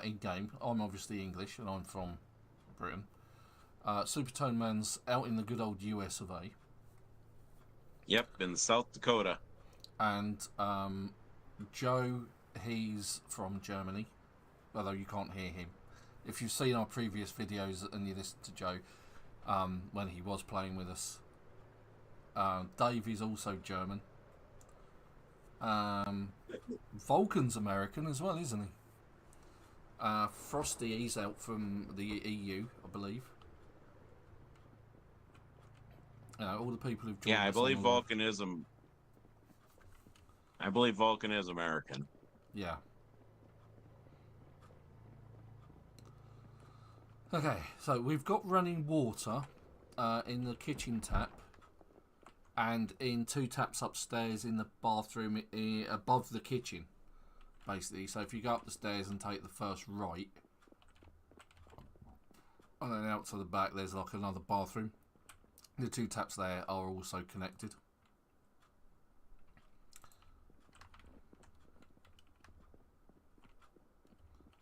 in game, I'm obviously English and I'm from Britain. Supertone Man's out in the good old US of A. Yep, in South Dakota. And Joe, he's from Germany, although you can't hear him. If you've seen our previous videos and you listened to Joe when he was playing with us, Dave is also German. Vulcan's American as well, isn't he? Frosty, he's out from the EU, I believe. All the people who've joined Yeah, I us believe on Vulcan is American. Yeah. Okay, so we've got running water in the kitchen tap and in 2 taps upstairs in the bathroom above the kitchen, basically. So if you go up the stairs and take the first right, and then out to the back there's like another bathroom. The 2 taps there are also connected.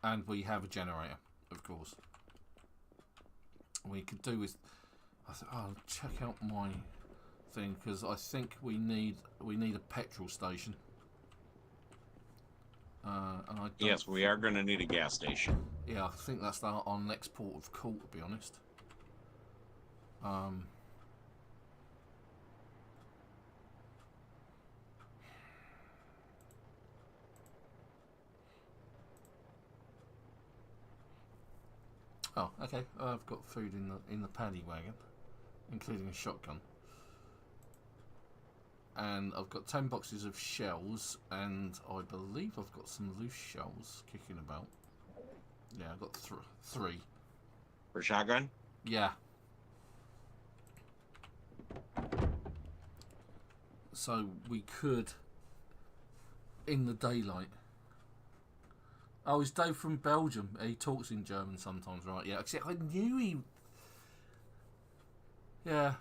And we have a generator, of course. We could do with. I'll check out my thing because I think we need a petrol station. And I Yes, we are going to need a gas station. Yeah, I think that's our next port of call, to be honest. Oh, okay. I've got food in the paddy wagon, including a shotgun, and I've got 10 boxes of shells, and I believe I've got some loose shells kicking about. Yeah, I've got 3. For shotgun? Yeah. So we could, in the daylight. Oh, is Dave from Belgium? He talks in German sometimes, right? Yeah, actually, I knew he... Yeah.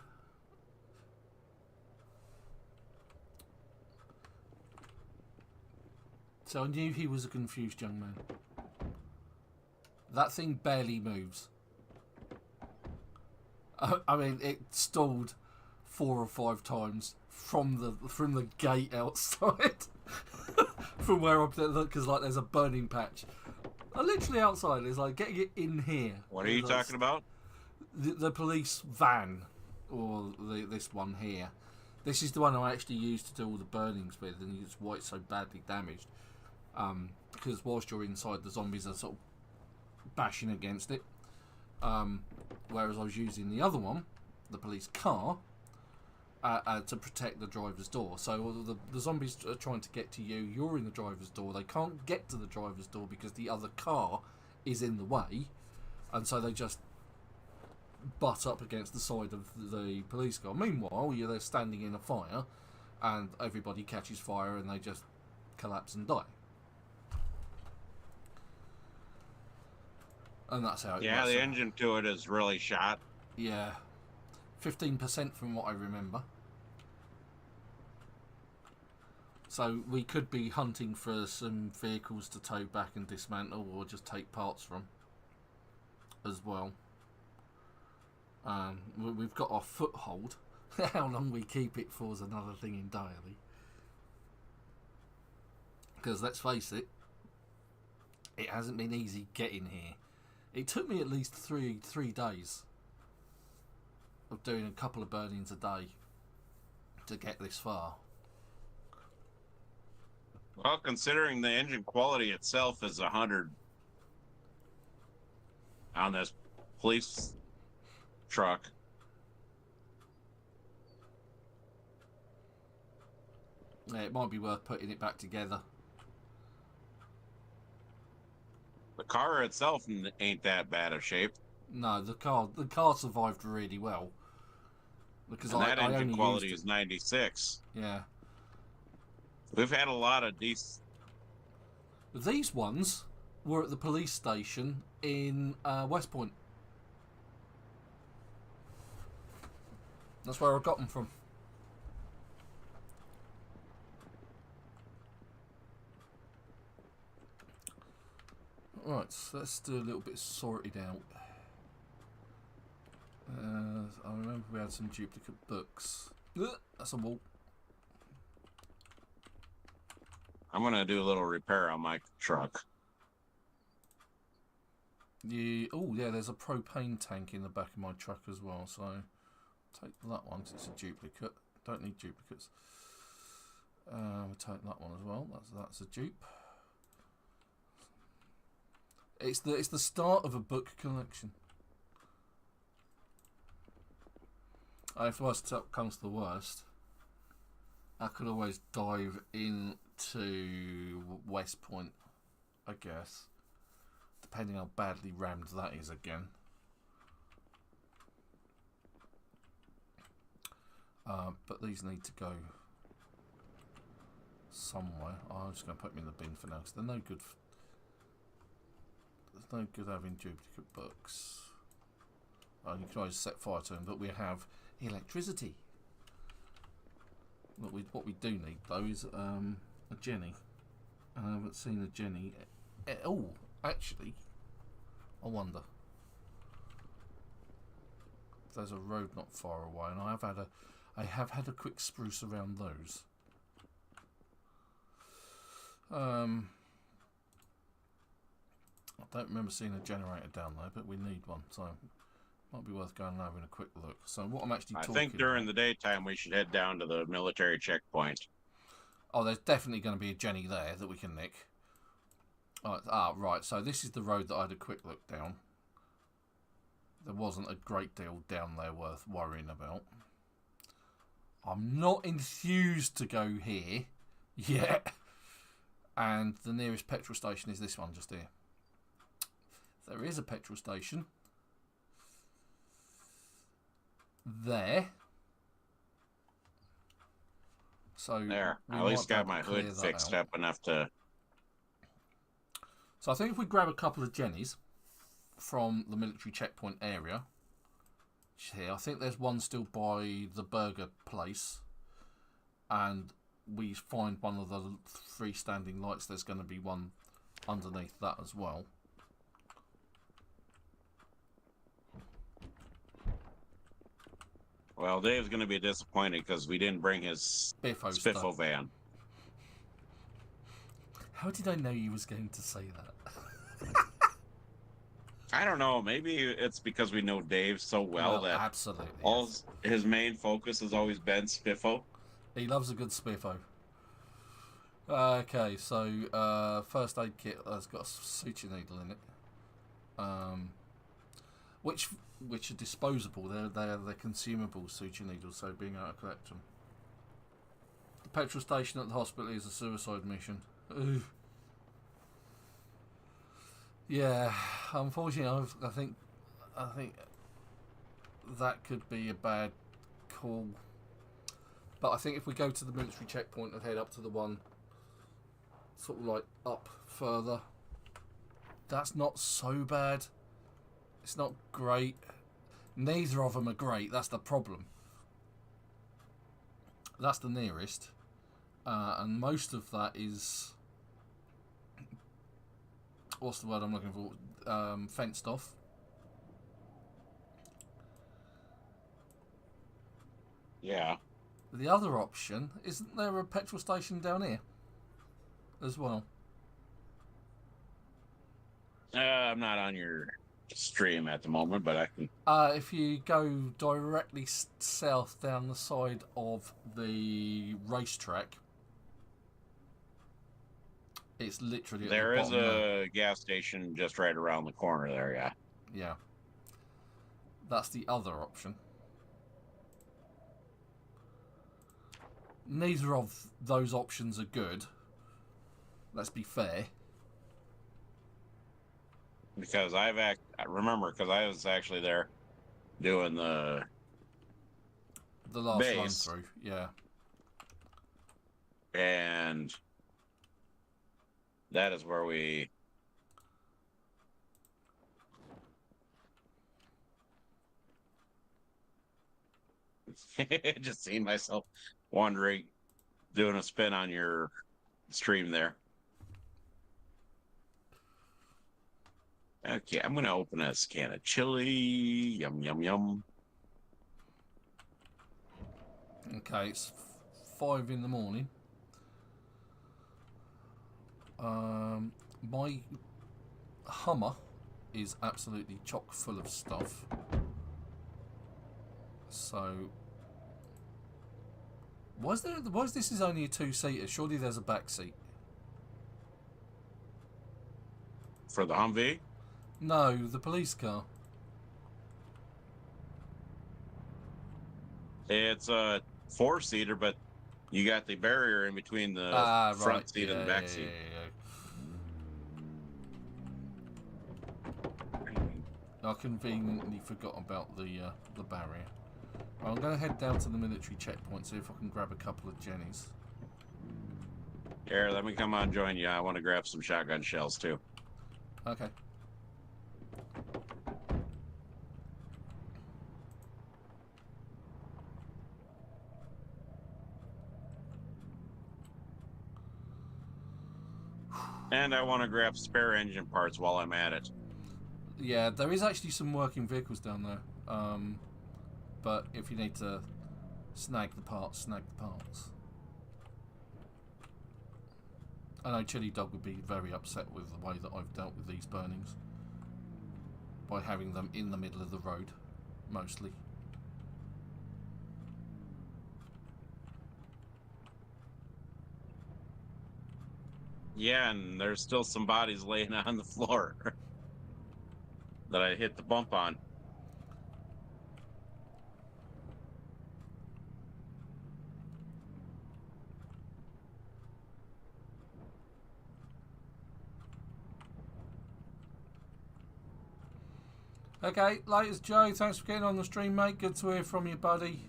So I knew he was a confused young man. That thing barely moves. I mean, it stalled 4 or 5 times from the gate outside. From where I'm, because like there's a burning patch. Literally outside. It's like getting it in here. What are you talking about? The police van, or this one here. This is the one I actually used to do all the burnings with, and it's why it's so badly damaged. Because whilst you're inside, the zombies are sort of bashing against it. Whereas I was using the other one, the police car, to protect the driver's door. So the zombies are trying to get to you. You're in the driver's door. They can't get to the driver's door because the other car is in the way, and so they just butt up against the side of the police car. Meanwhile, they're standing in a fire, and everybody catches fire, and they just collapse and die. And that's how it Yeah, works. the engine to it is really shot. Yeah. 15% from what I remember. So we could be hunting for some vehicles to tow back and dismantle, or just take parts from as well. We've got our foothold. How long we keep it for is another thing entirely. Because let's face it, it hasn't been easy getting here. It took me at least three days of doing a couple of burnings a day to get this far. Well, considering the engine quality itself is 100 on this police truck, Yeah, it might be worth putting it back together. The car itself ain't that bad of shape. No, the car survived really well. Because And that I engine only quality used is 96. it. Yeah. We've had a lot of decent... These ones were at the police station in West Point. That's where I got them from. Right, so let's do a little bit sorted out. I remember we had some duplicate books. That's a wall. I'm going to do a little repair on my truck. Oh, yeah, there's a propane tank in the back of my truck as well, so take that one because it's a duplicate. Don't need duplicates. We'll take that one as well. That's a dupe. It's the start of a book collection. If worst comes to the worst, I could always dive into West Point, I guess, depending how badly rammed that is again. But these need to go somewhere. I'm just going to put them in the bin for now because they're no good. There's no good having duplicate books. You can always set fire to them, but we have electricity. What we do need though is a Jenny. I haven't seen a Jenny. Oh, actually, I wonder. There's a road not far away, and I have had a quick spruce around those. I don't remember seeing a generator down there, but we need one, so might be worth going and having a quick look. So what I'm actually talking I think during the daytime we should head down to the military checkpoint. Oh, there's definitely going to be a Jenny there that we can nick. Right, so this is the road that I had a quick look down. There wasn't a great deal down there worth worrying about. I'm not enthused to go here yet. And the nearest petrol station is this one just here. There is a petrol station there. So there, I at least got my hood fixed up enough to... So I think if we grab a couple of Jennies from the military checkpoint area, here, I think there's one still by the burger place, and we find one of the freestanding lights, there's going to be one underneath that as well. Well, Dave's going to be disappointed because we didn't bring his Spiffo van. How did I know you was going to say that? I don't know. Maybe it's because we know Dave so well that absolutely all his main focus has always been Spiffo. He loves a good Spiffo. Okay, so first aid kit has got a suture needle in it, which are disposable. They're consumable suture needles, so being able to collect them. The petrol station at the hospital is a suicide mission. Ooh. Yeah, unfortunately, I think that could be a bad call. But I think if we go to the military checkpoint and head up to the one sort of like up further, that's not so bad. It's not great. Neither of them are great. That's the problem. That's the nearest. And most of that is... What's the word I'm looking for? Fenced off. Yeah. The other option, isn't there a petrol station down here as well? I'm not on your stream at the moment, but I can... If you go directly south down the side of the racetrack, it's literally there is a gas station just right around the corner there, yeah. Yeah. That's the other option. neither of those options are good. Let's be fair. Because I remember because I was actually there doing the last run base, through, yeah. and that is where we. Just seen myself wandering, doing a spin on your stream there. Okay, I'm gonna open a can of chili. Yum yum yum. Okay, it's 5 in the morning. My Hummer is absolutely chock full of stuff. So, why is this is only a 2-seater? Surely there's a back seat. For the Humvee? No, the police car. It's a 4-seater, but you got the barrier in between the front right. seat and the back seat. I conveniently forgot about the barrier. I'm going to head down to the military checkpoint, see if I can grab a couple of Jennies. Here, let me come on join you. I want to grab some shotgun shells too. Okay. And I want to grab spare engine parts while I'm at it. Yeah, there is actually some working vehicles down there. But if you need to snag the parts, snag the parts. I know Chili Dog would be very upset with the way that I've dealt with these burnings. By having them in the middle of the road, mostly. Yeah, and there's still some bodies laying on the floor that I hit the bump on. Okay, latest Joe, thanks for getting on the stream, mate. Good to hear from you, buddy.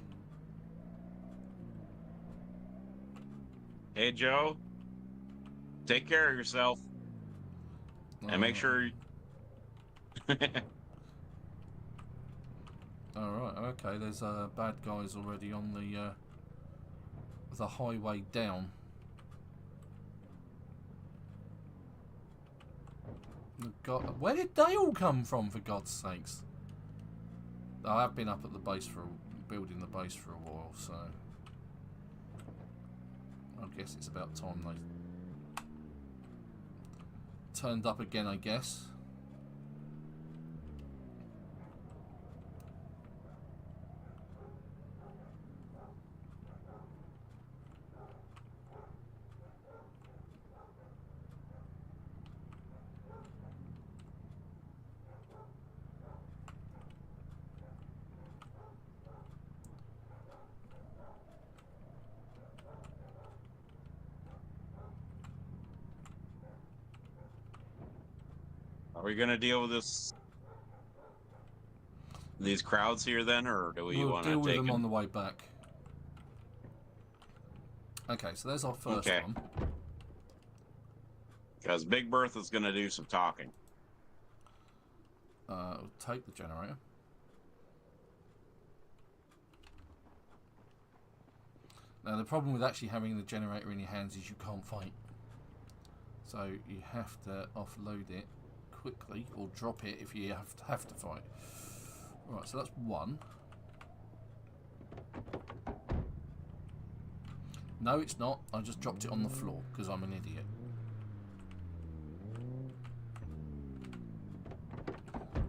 Hey, Joe. Take care of yourself. And make sure... Alright, okay, there's bad guys already on the highway down. God, where did they all come from, for God's sakes? I have been up at the base building the base for a while, so I guess it's about time they turned up again, I guess. Are we going to deal with these crowds here then, or do we want to deal with take them on the way back? Okay, so there's our first one. Because Big Bertha's going to do some talking. We'll take the generator. Now the problem with actually having the generator in your hands is you can't fight. So you have to offload it quickly, or drop it if you have to fight. Right, so that's one. No, it's not. I just dropped it on the floor because I'm an idiot.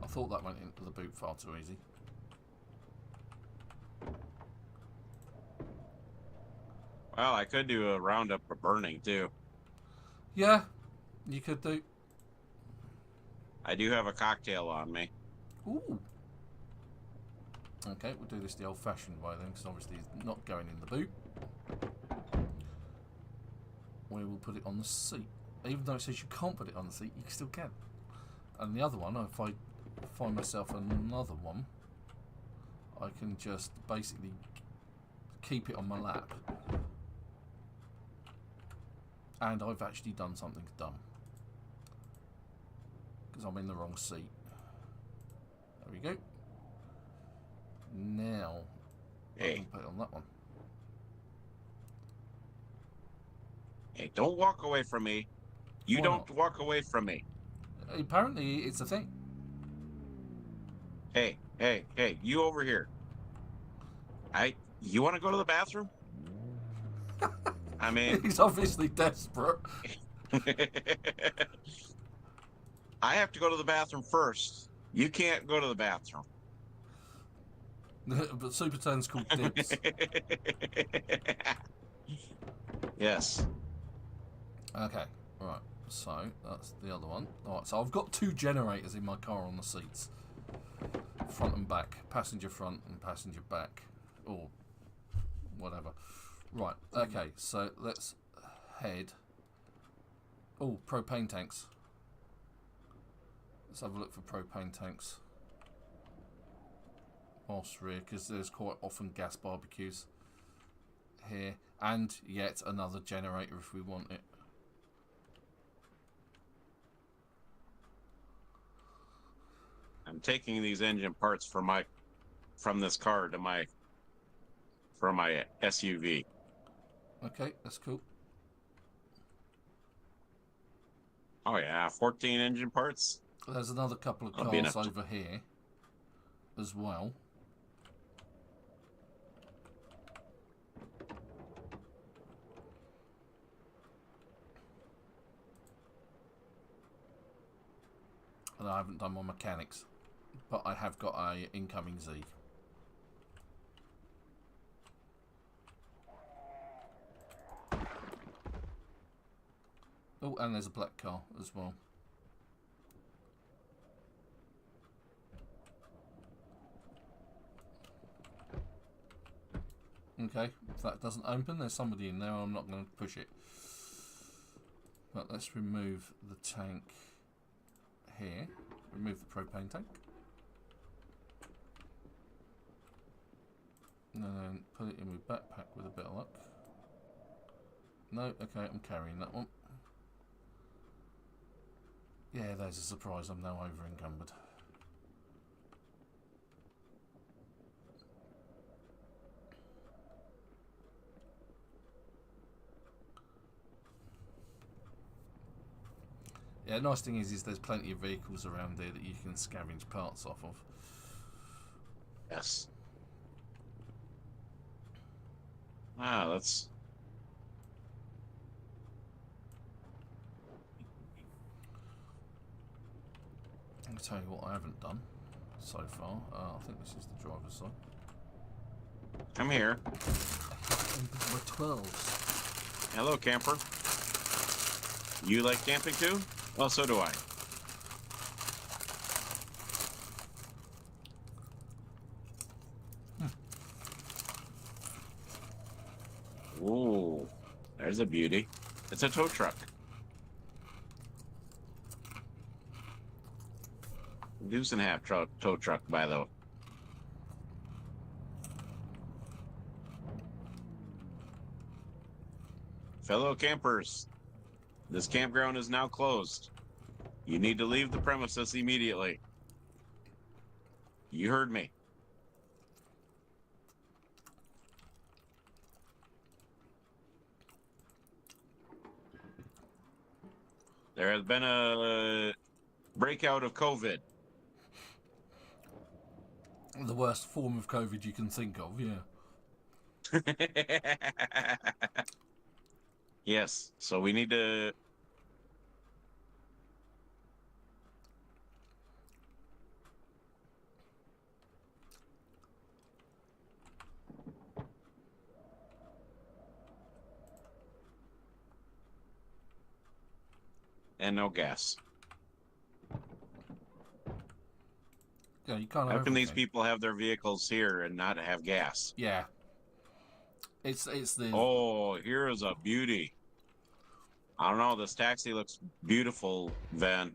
I thought that went into the boot far too easy. Well, I could do a roundup of burning too. Yeah, you could do. I do have a cocktail on me. Ooh. Okay, we'll do this the old-fashioned way then, because obviously it's not going in the boot. we will put it on the seat. Even though it says you can't put it on the seat, you still can. And the other one, if I find myself another one, I can just basically keep it on my lap. And I've actually done something dumb. Because I'm in the wrong seat. There we go. Now, I can put it on that one. Hey, don't walk away from me. You Why don't not? walk away from me. Apparently, it's a thing. Hey, you over here. You want to go to the bathroom? I mean, He's obviously desperate. I have to go to the bathroom first. You can't go to the bathroom. But Super Turn's called dibs. Yes. Okay, right. So that's the other one. Alright, so I've got 2 generators in my car on the seats. Front and back. Passenger front and passenger back. Or whatever. Right, okay, so let's head. Oh, propane tanks. Let's have a look for propane tanks. Whilst rear, because there's quite often gas barbecues here. And yet another generator if we want it. I'm taking these engine parts from this car to my SUV. Okay, that's cool. Oh yeah, 14 engine parts. There's another couple of That'll be cars enough over here as well. And I haven't done my mechanics, but I have got a incoming Z. Oh, and there's a black car as well. Okay, if that doesn't open, there's somebody in there. I'm not going to push it. But let's remove the tank here. Remove the propane tank. And then put it in my backpack with a bit of luck. No, okay, I'm carrying that one. Yeah, there's a surprise. I'm now over encumbered. Yeah, nice thing is there's plenty of vehicles around there that you can scavenge parts off of. Yes. Wow, that's... I'll tell you what I haven't done so far. I think this is the driver's side. Come here. My 12s. Hello, camper. You like camping too? Well, so do I. Ooh, there's a beauty. It's a tow truck. Deuce and a half tow truck, by the way. Fellow campers, this campground is now closed. You need to leave the premises immediately. You heard me. There has been a breakout of COVID. The worst form of COVID you can think of, yeah. Yes, so we need to... And no gas. Yeah, you can't. How can these people have their vehicles here and not have gas? Yeah. It's the... Oh, here is a beauty. I don't know. This taxi looks beautiful, Van.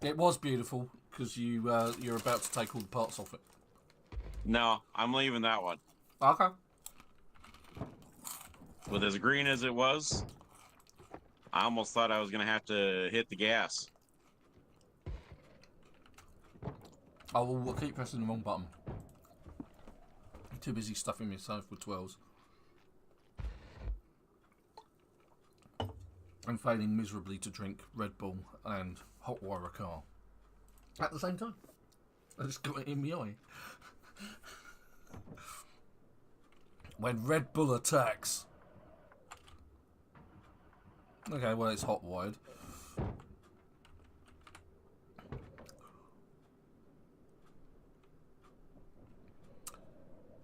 It was beautiful because you're about to take all the parts off it. No, I'm leaving that one. Okay. With as green as it was, I almost thought I was going to have to hit the gas. I will keep pressing the wrong button. I'm too busy stuffing myself with 12s. And failing miserably to drink Red Bull and hot wire a car at the same time. I just got it in my eye. When Red Bull attacks. Okay, well, it's hot wired.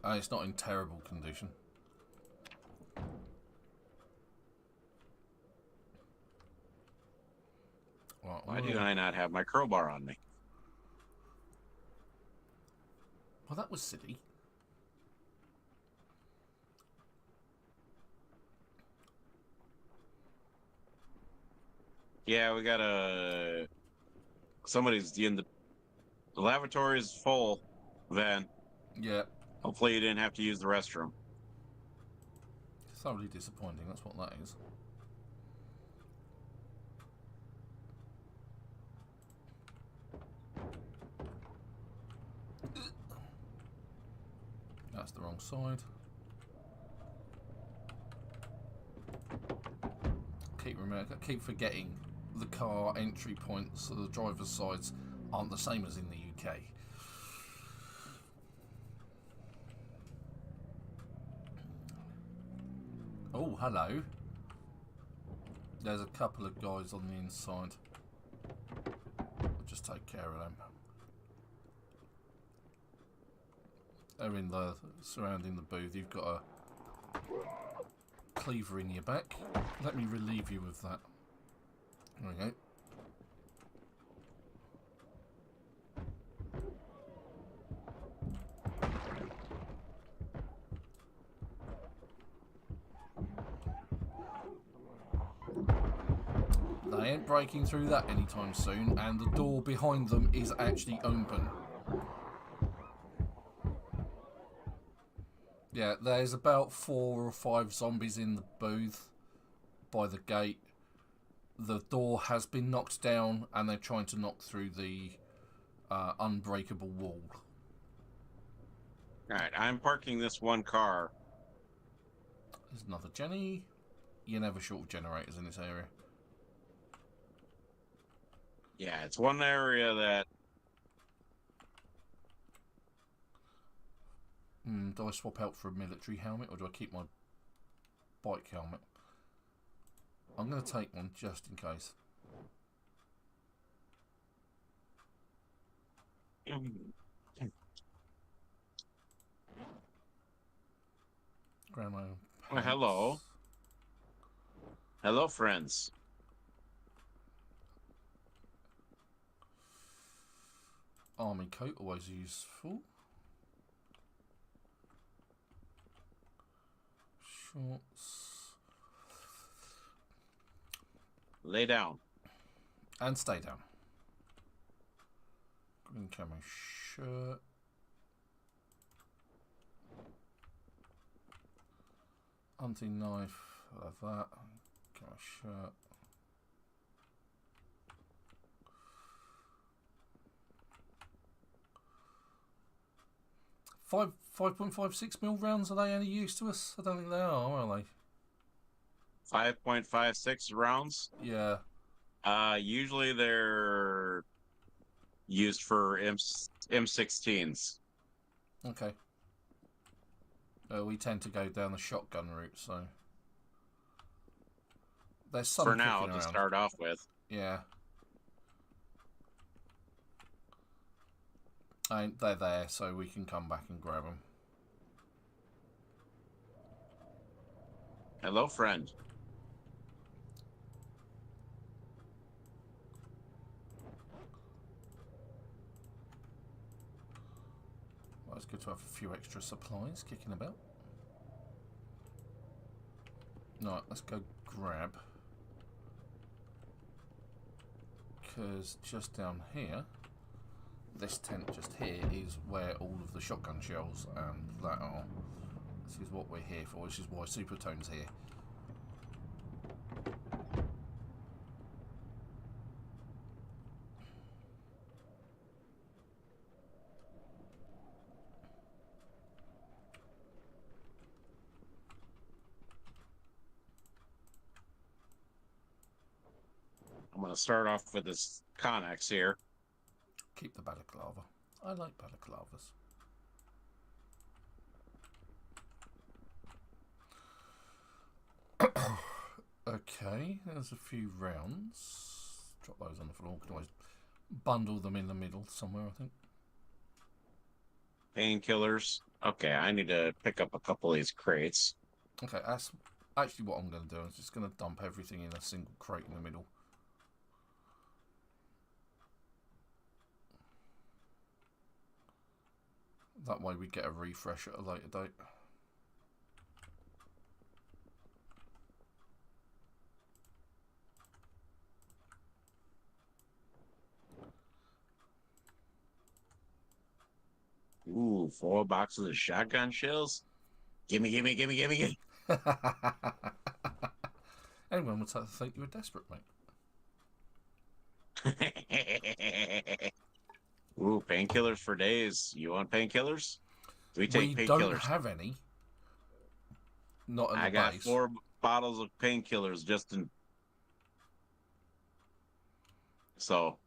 It's not in terrible condition. Right, Why do I not have my crowbar on me? Well, that was silly. Yeah, we got a... Somebody's in the lavatory is full, Van. Yeah. Hopefully you didn't have to use the restroom. Thoroughly disappointing, that's what that is. That's the wrong side. Keep forgetting the car entry points, so the driver's sides aren't the same as in the UK. Oh, hello. There's a couple of guys on the inside. I'll just take care of them. They're in the surrounding the booth. You've got a cleaver in your back. Let me relieve you of that. There we go. They ain't breaking through that anytime soon, and the door behind them is actually open. Yeah, there's about 4 or 5 zombies in the booth by the gate. The door has been knocked down, and they're trying to knock through the unbreakable wall. Alright, I'm parking this one car. There's another Jenny. You're never short of generators in this area. Yeah, it's one area that... Do I swap out for a military helmet, or do I keep my bike helmet? I'm going to take one just in case. Grandma. Well, hello. Hello, friends. Army coat, always useful. Shorts. Lay down. And stay down. Green camo shirt. Hunting knife. I have that. Camo shirt. 5.56mm rounds, are they any use to us? I don't think they are they? 5.56 rounds? Yeah. Usually they're used for M16s. Okay. We tend to go down the shotgun route, so there's some for now kicking to around. start off with. Yeah. And they're there, so we can come back and grab them. Hello, friend. Well, it's good to have a few extra supplies kicking about. Right, let's go grab because just down here, this tent just here is where all of the shotgun shells and that are. This is what we're here for, which is why Supertone's here. I'm going to start off with this Connex here. Keep the balaclava. I like balaclavas. Okay, there's a few rounds. Drop those on the floor. Can always bundle them in the middle somewhere, I think. Painkillers. Okay, I need to pick up a couple of these crates. Okay, that's actually what I'm going to do. I'm just going to dump everything in a single crate in the middle. That way we get a refresh at a later date. Ooh, 4 boxes of shotgun shells? Gimme, gimme, gimme, gimme, gimme. Anyone would think you were desperate, mate. Ooh, painkillers for days. You want painkillers? We take We painkillers. don't have any. Not in the I got base. 4 bottles of painkillers just in. So.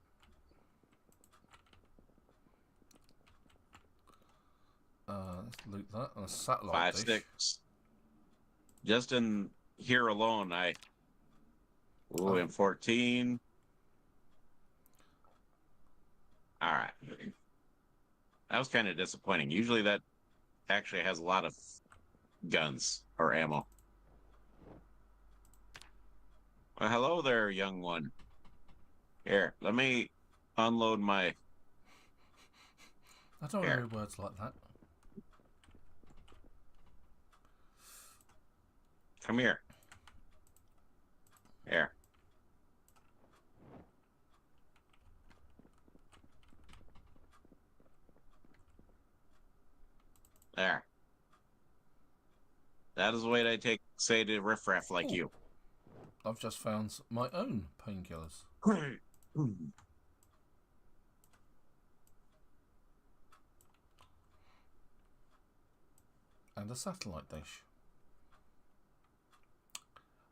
Let's loot that. And a satellite 5 dish. sticks. Just in here alone, Ooh, and 14. All right. That was kind of disappointing. Usually that actually has a lot of guns or ammo. Well, hello there, young one. Here, let me unload my... I don't know words like that. Come here. Here. There. That is the way I say to riffraff like you. I've just found my own painkillers. And a satellite dish.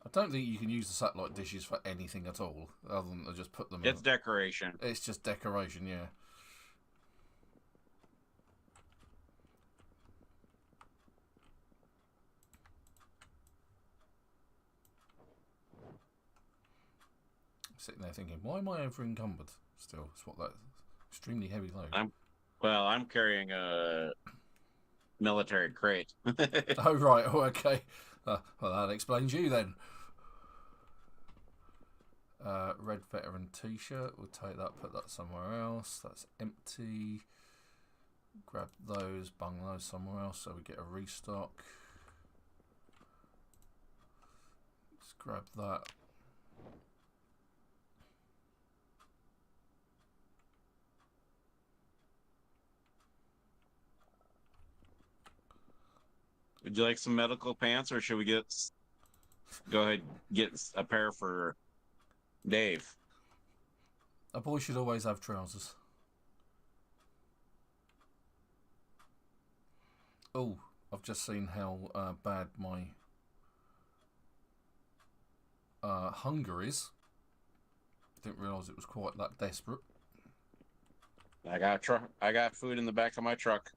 I don't think you can use the satellite dishes for anything at all, other than to just put them It's decoration. It's just decoration, yeah. Sitting there thinking, why am I over encumbered still? It's what that extremely heavy load. I'm carrying a military crate. Oh, right. Oh, okay. Well, that explains you then. Red veteran t-shirt. We'll take that, put that somewhere else. That's empty. Grab those, bung those somewhere else so we get a restock. Let's grab that. Would you like some medical pants, or should we go ahead and get a pair for Dave? A boy should always have trousers. Oh, I've just seen how bad my hunger is. Didn't realise it was quite that desperate. I got food in the back of my truck.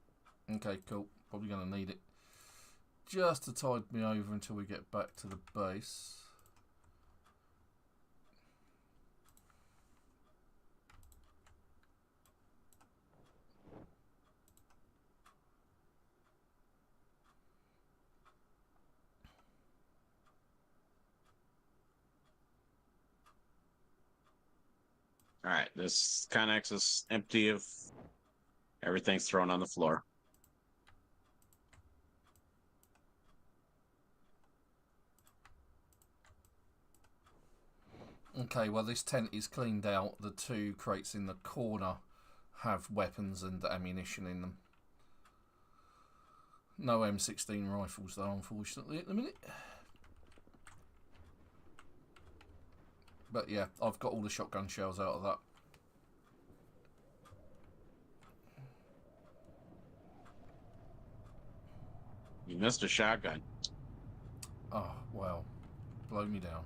Okay, cool. Probably going to need it. Just to tide me over until we get back to the base. All right, this Connex is empty of everything's thrown on the floor. Okay, well this tent is cleaned out. The 2 crates in the corner have weapons and ammunition in them. No M16 rifles though, unfortunately, at the minute. But yeah, I've got all the shotgun shells out of that. You missed a shotgun. Oh, well. Blow me down.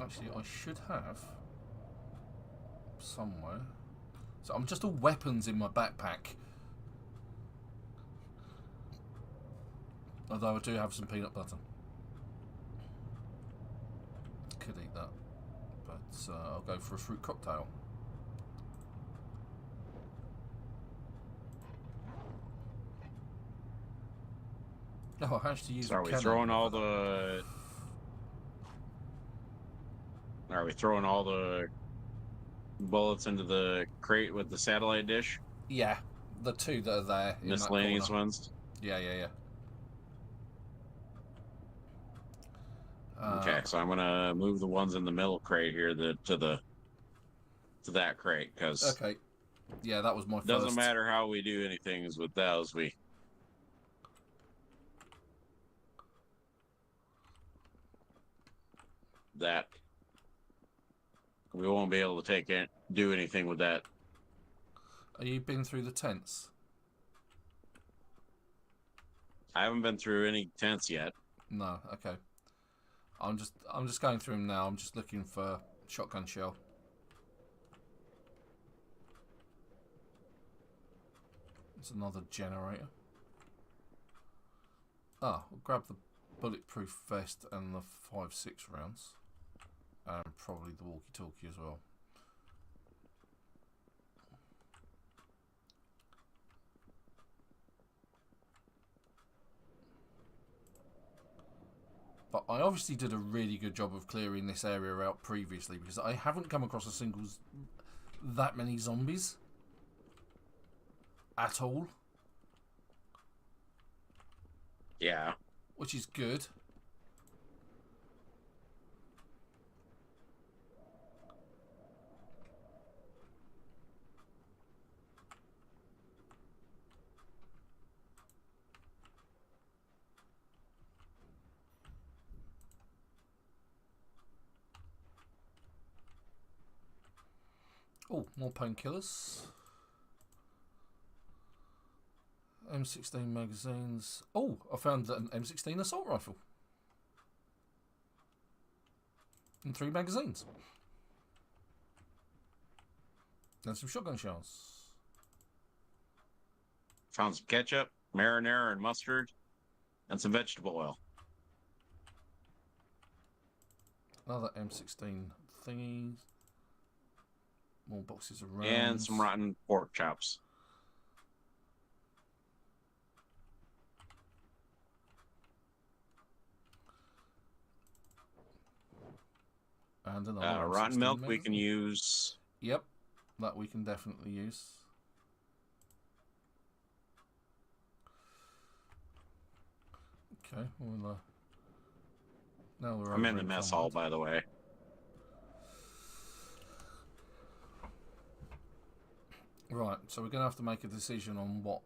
Actually, I should have somewhere. So I'm just all weapons in my backpack. Although I do have some peanut butter. Could eat that. But I'll go for a fruit cocktail. Oh, I actually use. So are we throwing all the... Are we throwing all the bullets into the crate with the satellite dish? Yeah, the 2 that are there. Miscellaneous ones? Yeah. Okay, so I'm gonna move the ones in the middle crate here to that crate, because okay. Yeah, that was my first. Doesn't matter how we do anything with those, we won't be able to do anything with that. Are you been through the tents? I haven't been through any tents yet. No, okay. I'm just going through them now. I'm just looking for shotgun shell. There's another generator. Ah, we'll grab the bulletproof vest and the 5.6 rounds. And probably the walkie-talkie as well. But I obviously did a really good job of clearing this area out previously, because I haven't come across that many zombies at all. Yeah. Which is good. Oh, more painkillers. M16 magazines. Oh, I found an M16 assault rifle. And 3 magazines. And some shotgun shells. Found some ketchup, marinara, and mustard, and some vegetable oil. Another M16 thingies. More boxes of rounds. And some rotten pork chops. And another rotten milk we can use. Yep, that we can definitely use. Okay, well, now we're. I'm in the mess hall, by the way. Right, so we're going to have to make a decision on what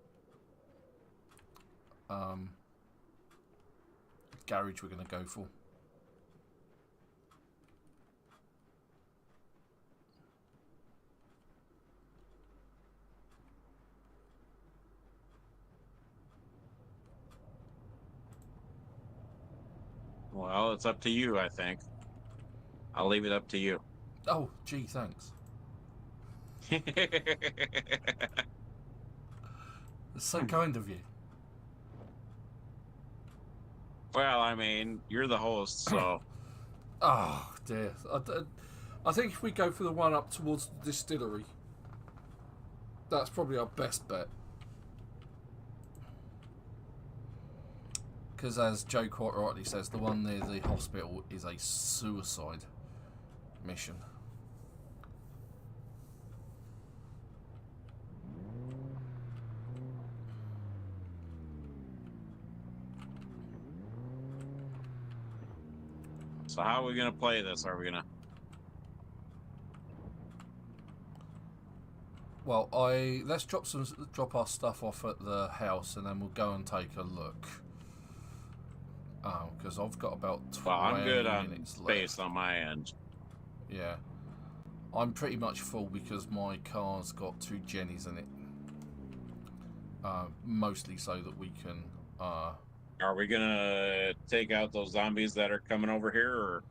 garage we're going to go for. Well, it's up to you, I think. I'll leave it up to you. Oh, gee, thanks. That's so kind of you. Well, I mean, you're the host, so... Oh, dear. I think if we go for the one up towards the distillery, that's probably our best bet. Because as Joe quite rightly says, the one near the hospital is a suicide mission. So how are we gonna play this? Are we gonna? Well, let's drop our stuff off at the house, and then we'll go and take a look. Because I've got about 20 Well, I'm good on minutes space left. on my end. Yeah, I'm pretty much full because my car's got 2 Jennies in it. Mostly so that we can. Are we gonna take out those zombies that are coming over here,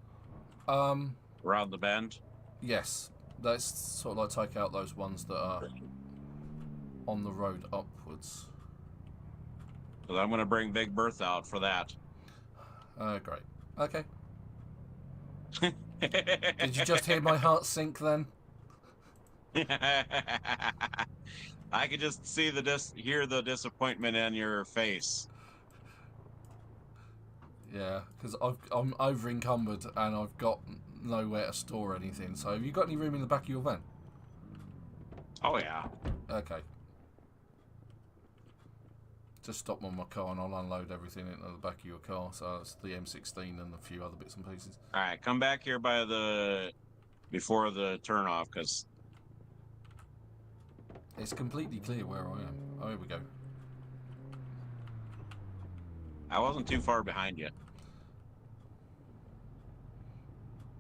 or around the bend? Yes, let's sort of like take out those ones that are on the road upwards. Because I'm gonna bring Big Bertha out for that. Great. Okay. Did you just hear my heart sink then? I could just see hear the disappointment in your face. Yeah, because I'm over encumbered and I've got nowhere to store anything. So have you got any room in the back of your van? Oh yeah. Okay. Just stop on my car and I'll unload everything into the back of your car. So that's the M16 and a few other bits and pieces. All right, come back here before the turnoff, because it's completely clear where I am. Oh, here we go. I wasn't too far behind you.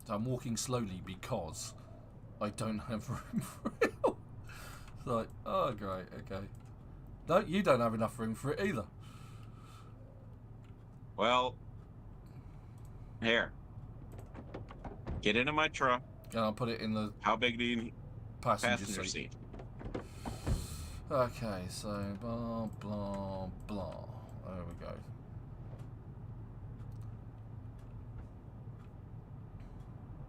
So I'm walking slowly because I don't have room for it. It's like, oh great, okay. No, you don't have enough room for it either. Well, here. Get into my truck. And I'll put it in the How big do you need? passenger seat. Okay, so blah, blah, blah. There we go.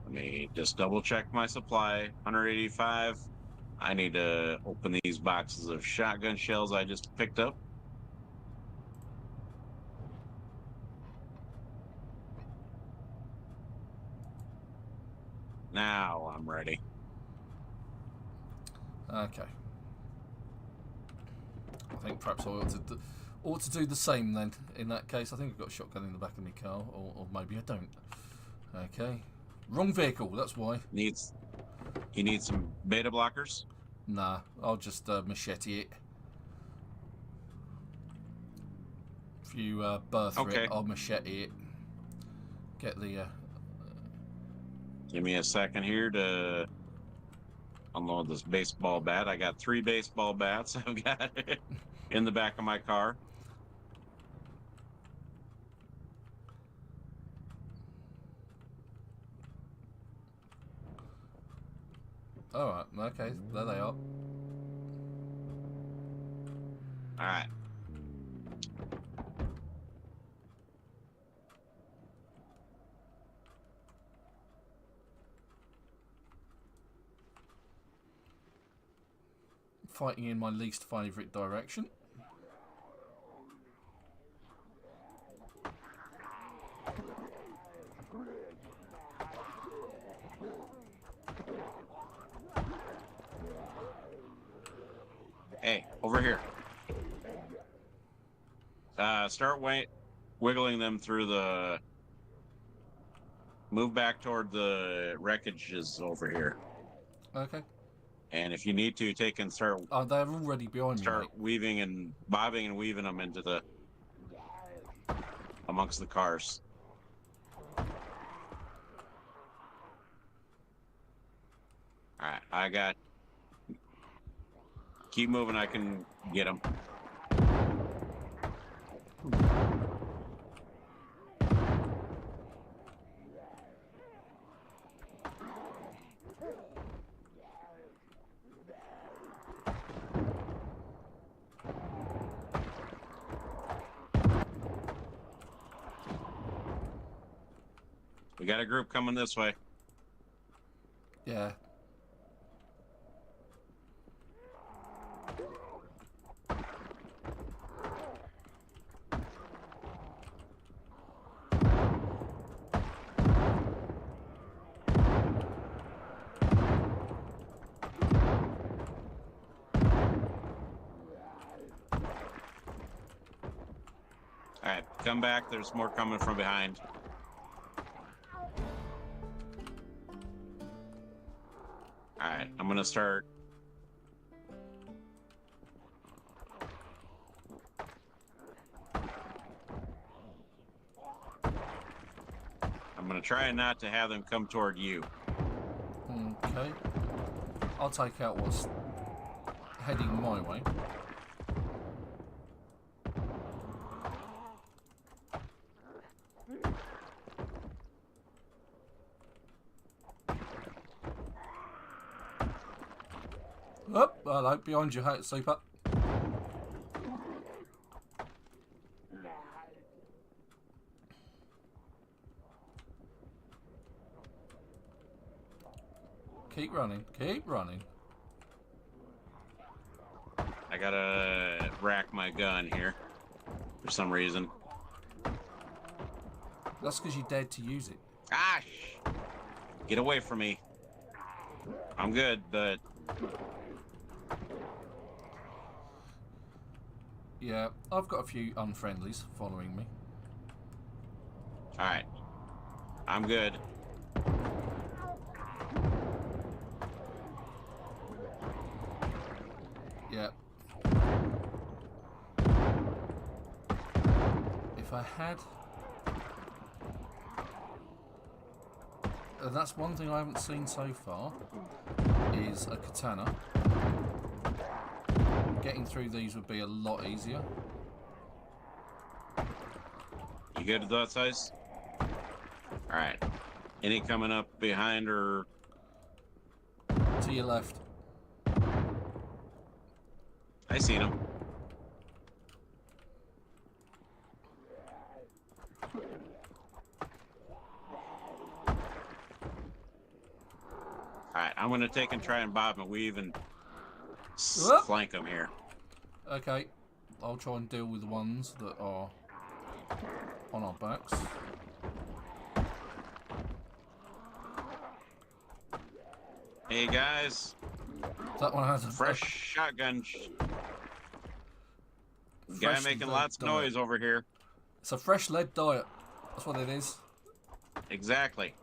Let me just double check my supply. 185. I need to open these boxes of shotgun shells I just picked up. Now I'm ready. Okay. I think perhaps I ought to do the same then. In that case, I think I've got a shotgun in the back of my car, or maybe I don't. Okay. Wrong vehicle, that's why. You need some beta blockers? Nah, I'll just machete it. If you berth Okay. it, I'll machete it. Get the... Give me a second here to unload this baseball bat. I got 3 baseball bats I've got in the back of my car. Alright, okay, there they are. All right. Fighting in my least favourite direction. Hey, over here. Start wiggling them through the... Move back toward the wreckages over here. Okay. And if you need to, take and start They're already behind me, mate. weaving and bobbing and weaving them into amongst the cars. All right, I got... Keep moving, I can get them. We got a group coming this way. Yeah. All right, come back. There's more coming from behind. Alright, I'm gonna start. I'm gonna try not to have them come toward you. Okay. I'll take out what's heading my way. Oh, hello, behind you, Super. Keep running, keep running. I gotta rack my gun here for some reason. That's because you dared to use it. Gosh! Get away from me. I'm good, but... Yeah, I've got a few unfriendlies following me. Alright. I'm good. Yeah. If I had... And that's one thing I haven't seen so far, is a katana. Getting through these would be a lot easier. You good with that size? Alright. Any coming up behind or... To your left. I seen him. Alright, I'm gonna take and try and bob and weave and flank them here. Okay, I'll try and deal with the ones that are on our backs. Hey guys, That one has a fresh shotgun. Guy making lots of noise over here. It's a fresh lead diet. That's what it is. Exactly.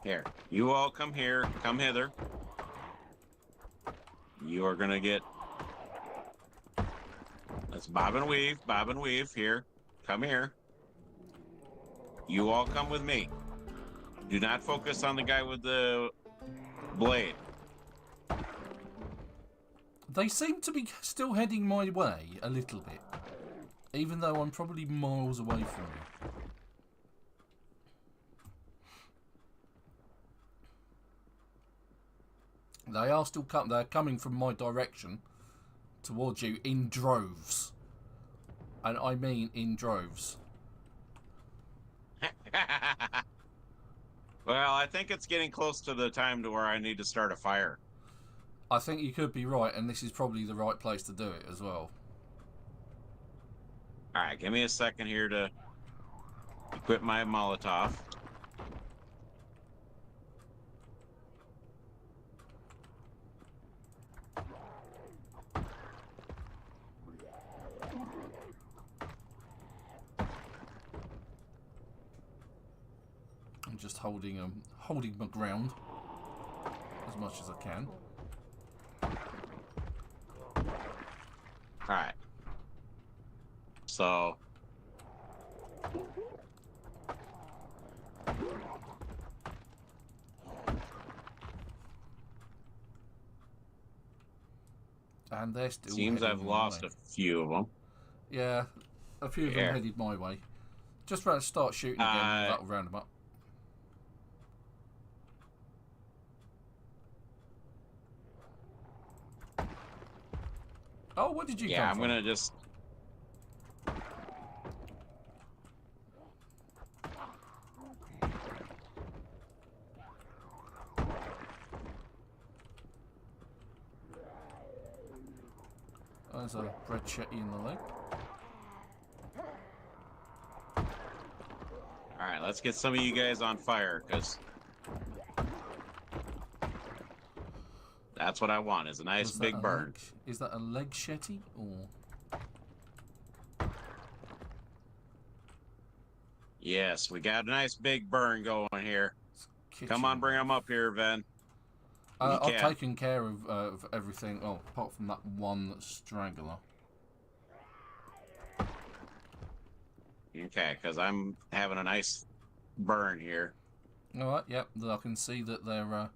Here, you all come here, come hither. You are gonna get... Let's bob and weave here. Come here. You all come with me. Do not focus on the guy with the blade. They seem to be still heading my way a little bit, even though I'm probably miles away from you. They are still they're coming from my direction towards you in droves. And I mean in droves. Well, I think it's getting close to the time to where I need to start a fire. I think you could be right, and this is probably the right place to do it as well. Alright, give me a second here to equip my Molotov. I'm just holding my ground as much as I can. Alright. So... And they're still Seems I've lost a few of them. Yeah, a few of them headed my way. Just about to start shooting again, that'll round them up. Oh, what did you come from? Yeah, I'm gonna just... There's a bread shetty in the leg. Alright, let's get some of you guys on fire, because... That's what I want, is a nice big burn. Is that a leg shetty, or...? Yes, we got a nice big burn going here. Kitchen. Come on, bring them up here, Ven. You I've can. taken care of everything. Oh, apart from that one straggler. Okay, because I'm having a nice burn here. Alright, yep, I can see that they're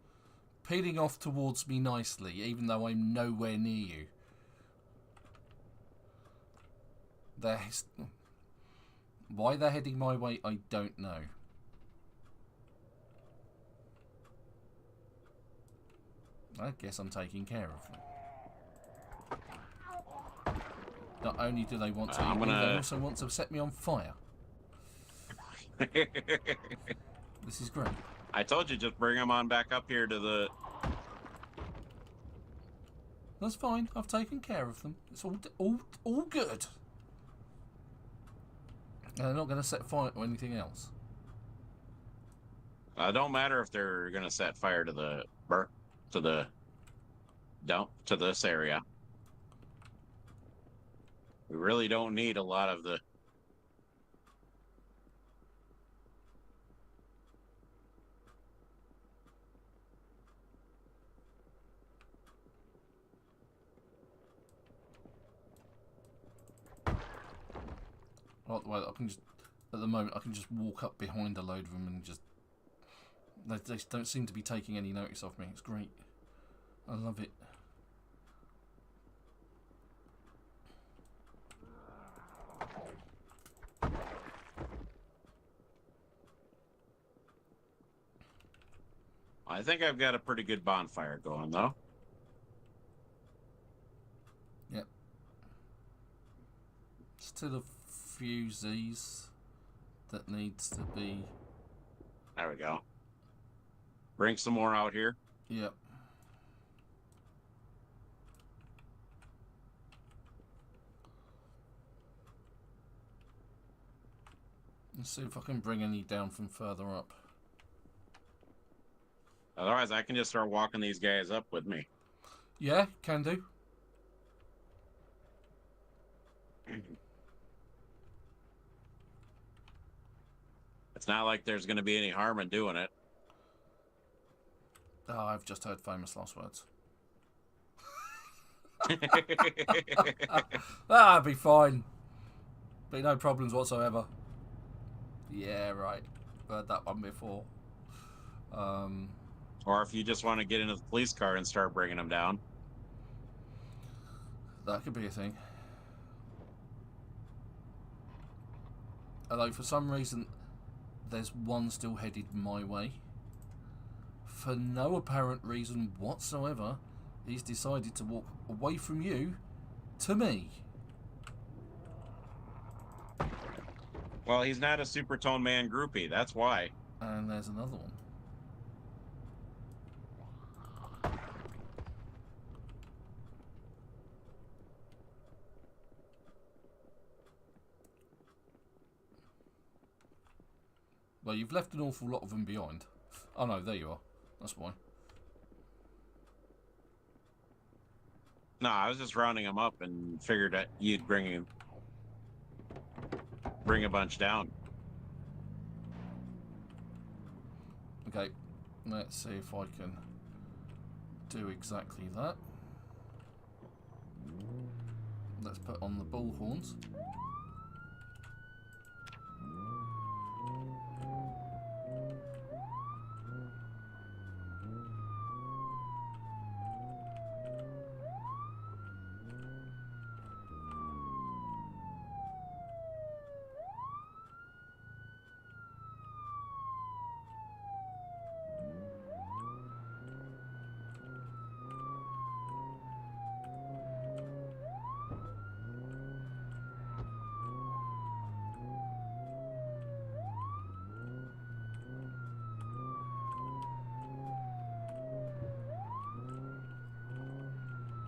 peeling off towards me nicely, even though I'm nowhere near you. Why they're heading my way, I don't know. I guess I'm taking care of them. Not only do they want to eat me, they also want to set me on fire. This is great. I told you, just bring them on back up here to the... That's fine. I've taken care of them. It's all good. And they're not going to set fire to anything else. It don't matter if they're going to set fire to the dump, to this area. We really don't need a lot of the... Well, I can just, at the moment, I can just walk up behind a load of them and just... They don't seem to be taking any notice of me. It's great. I love it. I think I've got a pretty good bonfire going, though. Yep. Still a few Z's that needs to be... There we go. Bring some more out here. Yep. Let's see if I can bring any down from further up. Otherwise, I can just start walking these guys up with me. Yeah, can do. It's not like there's going to be any harm in doing it. Oh, I've just heard famous last words. I'll be fine. Be no problems whatsoever. Yeah, right. Heard that one before. Or if you just want to get into the police car and start bringing them down. That could be a thing. Although for some reason there's one still headed my way. For no apparent reason whatsoever, he's decided to walk away from you to me. Well, he's not a Supertone Man groupie, that's why. And there's another one. Well, you've left an awful lot of them behind. Oh no, there you are. That's why. No, I was just rounding them up and figured that you'd bring a bunch down. Okay, let's see if I can do exactly that. Let's put on the bullhorns.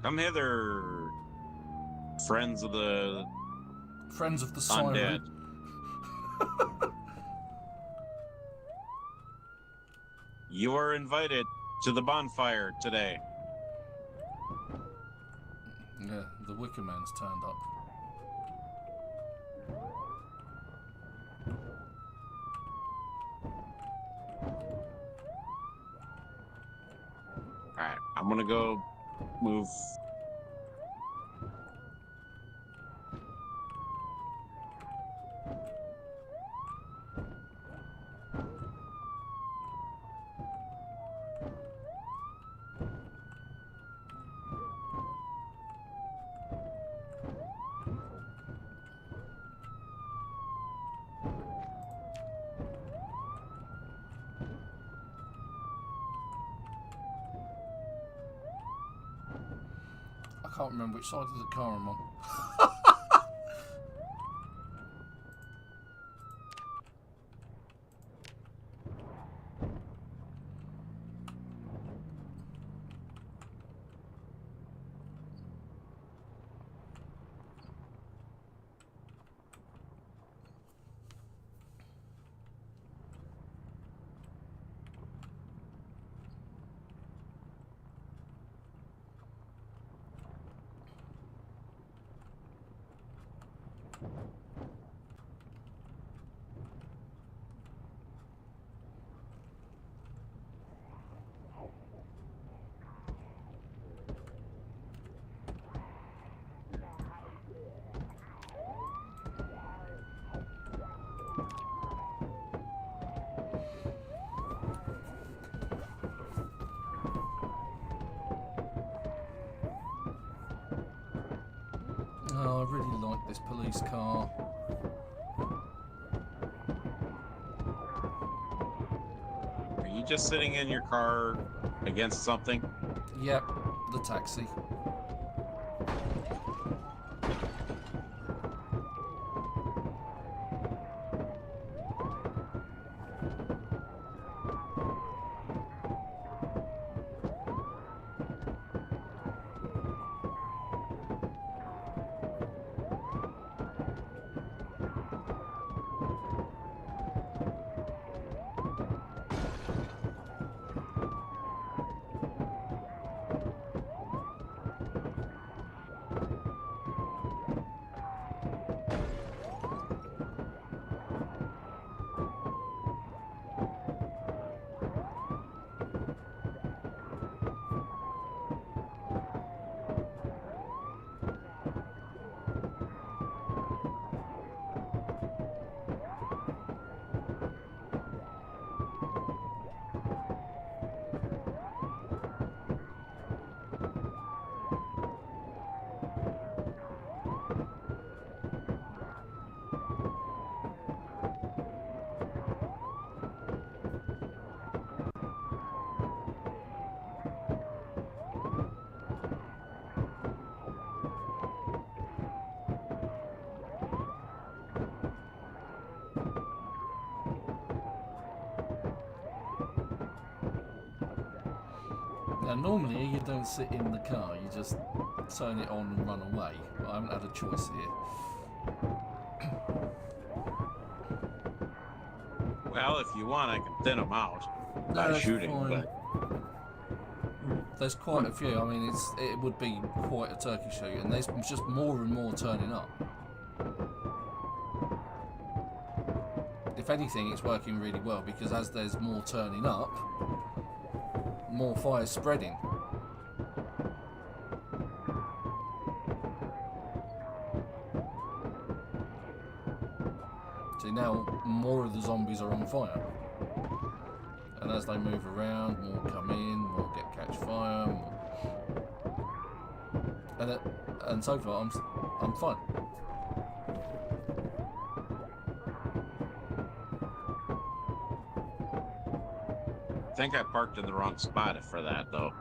Come hither, friends of the siren. Undead. You are invited to the bonfire today. Yeah, the Wicker Man's turned up. I'm gonna go move. I can't remember which side of the car I'm on. Oh, I really like this police car. Are you just sitting in your car against something? Yep, the taxi. Now, normally you don't sit in the car, you just turn it on and run away. But I haven't had a choice here. Well, if you want, I can thin them out No, by that's shooting. fine. But There's quite a few. I mean, it would be quite a turkey shoot, and there's just more and more turning up. If anything, it's working really well because as there's more turning up, more fire's spreading. See, now more of the zombies are on fire. And as they move around, more come in, more catch fire, more... And so far, I'm fine. I think I parked in the wrong spot for that, though.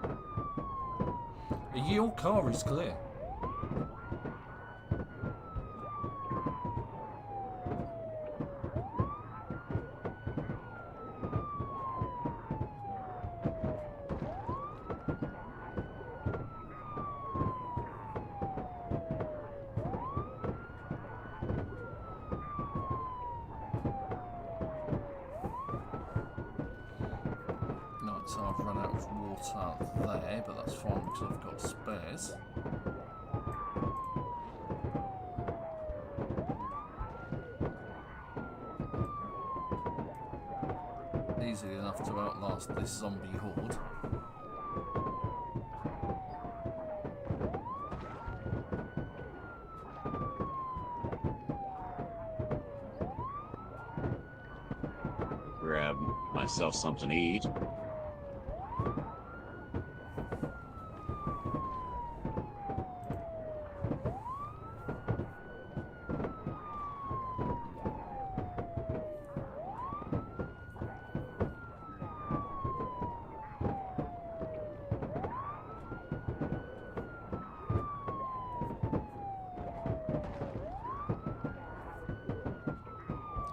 Your car is clear. So I've run out of water there, but that's fine because I've got spares. Easily enough to outlast this zombie horde. grab myself something to eat.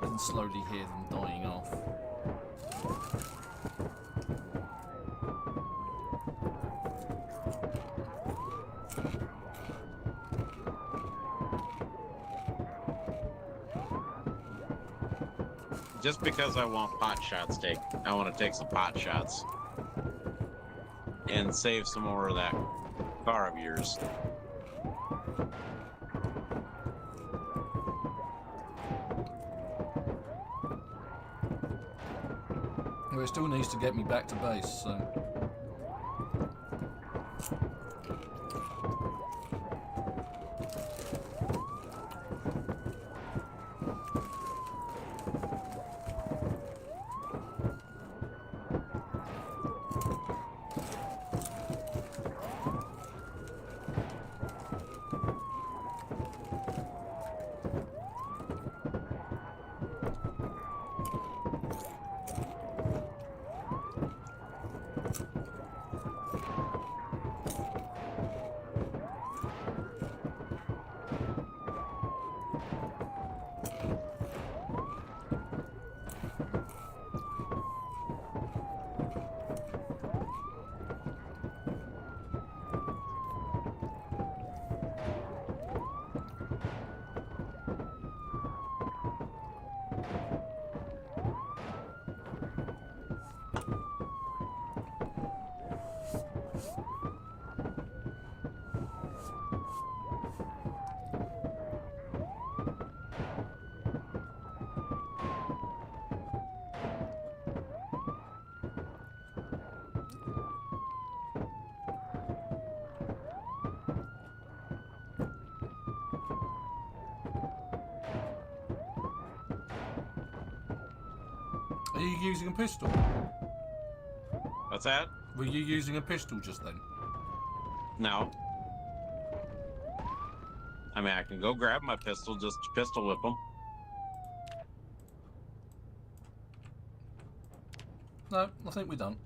I can slowly hear them dying off. Just because I want pot shots, I want to take some pot shots and save some more of that car of yours. Well, it still needs to get me back to base, so... Are you using a pistol? What's that? Were you using a pistol just then? No. I mean, I can go grab my pistol, just pistol whip them. No, I think we're done.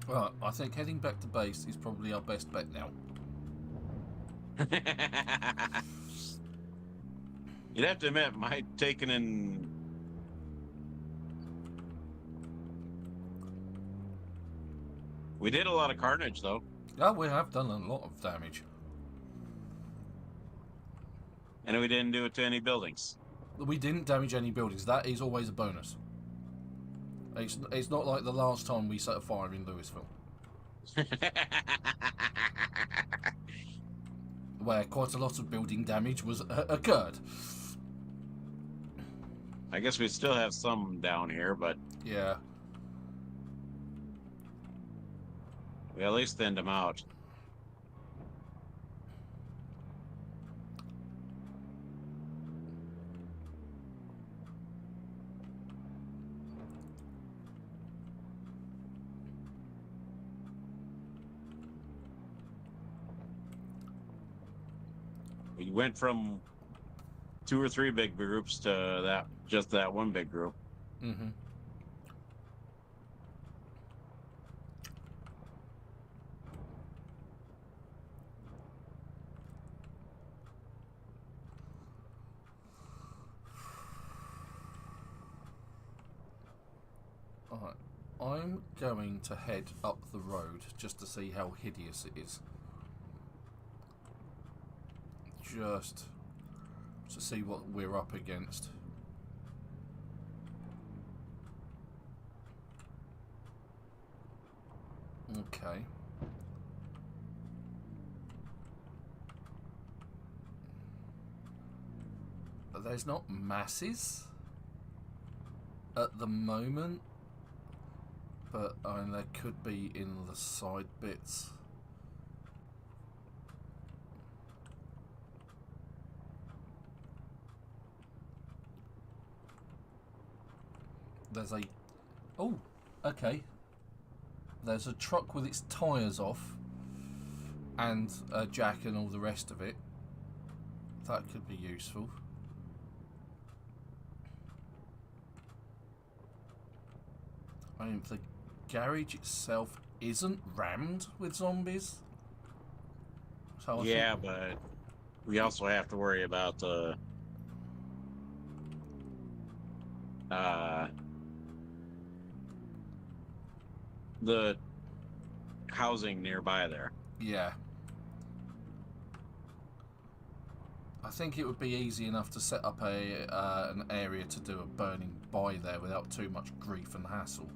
Right, I think heading back to base is probably our best bet now. You'd have to admit, my taking in... We did a lot of carnage, though. Yeah, we have done a lot of damage. And we didn't do it to any buildings. We didn't damage any buildings. That is always a bonus. It's not like the last time we set a fire in Louisville, where quite a lot of building damage was occurred. I guess we still have some down here, but Yeah. we at least thinned them out. We went from 2 or 3 big groups to just that one big group. Mm-hmm. Alright, I'm going to head up the road just to see how hideous it is. Just to see what we're up against. Okay. But there's not masses at the moment. But I mean, there could be in the side bits. There's a... Oh, okay. There's a truck with its tyres off. And a jack and all the rest of it. That could be useful. I mean, the garage itself isn't rammed with zombies. So Yeah, but we also have to worry about the housing nearby there. Yeah. I think it would be easy enough to set up an area to do a burning by there without too much grief and hassle.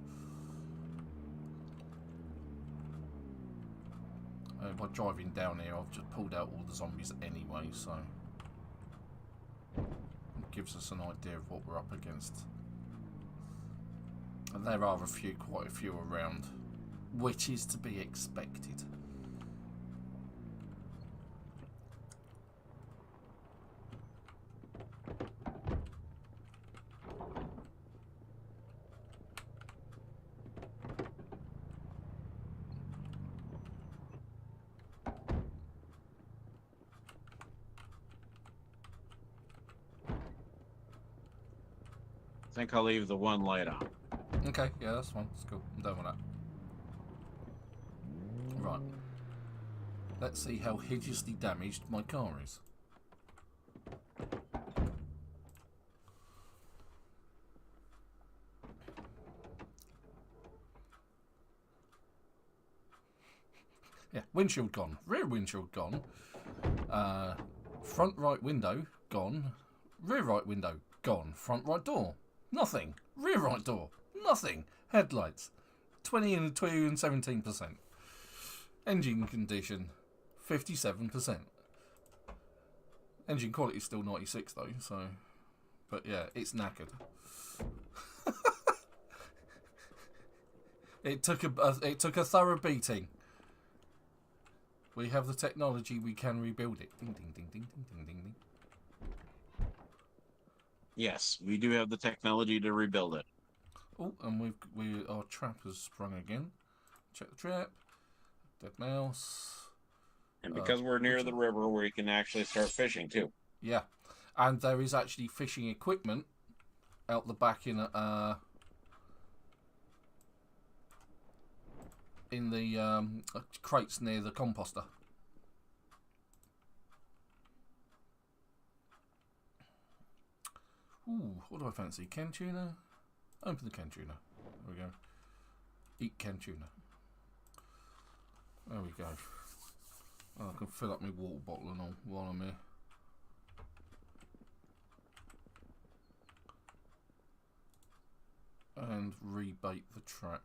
By driving down here, I've just pulled out all the zombies anyway, so it gives us an idea of what we're up against. And there are quite a few around, which is to be expected. I think I'll leave the one light on. Okay, yeah, that's fine. That's cool. I'm done with that. Right. Let's see how hideously damaged my car is. Yeah, windshield gone. Rear windshield gone. Front right window gone. Rear right window gone. Front right door nothing. Rear right door nothing. Headlights 20 and 2 and 17%. Engine condition 57%. Engine quality is still 96 though, so but yeah, it's knackered. It took a thorough beating. We have the technology, we can rebuild it. Ding ding ding ding ding ding ding ding. Yes, we do have the technology to rebuild it. Oh, and our trap has sprung again. Check the trap. Dead mouse. And because we're near the river, we can actually start fishing too. Yeah, and there is actually fishing equipment out the back in the crates near the composter. Ooh, what do I fancy? Canned tuna? Open the canned tuna. There we go. Eat canned tuna. There we go. Oh, I can fill up my water bottle and all while I'm here. And rebait the trap.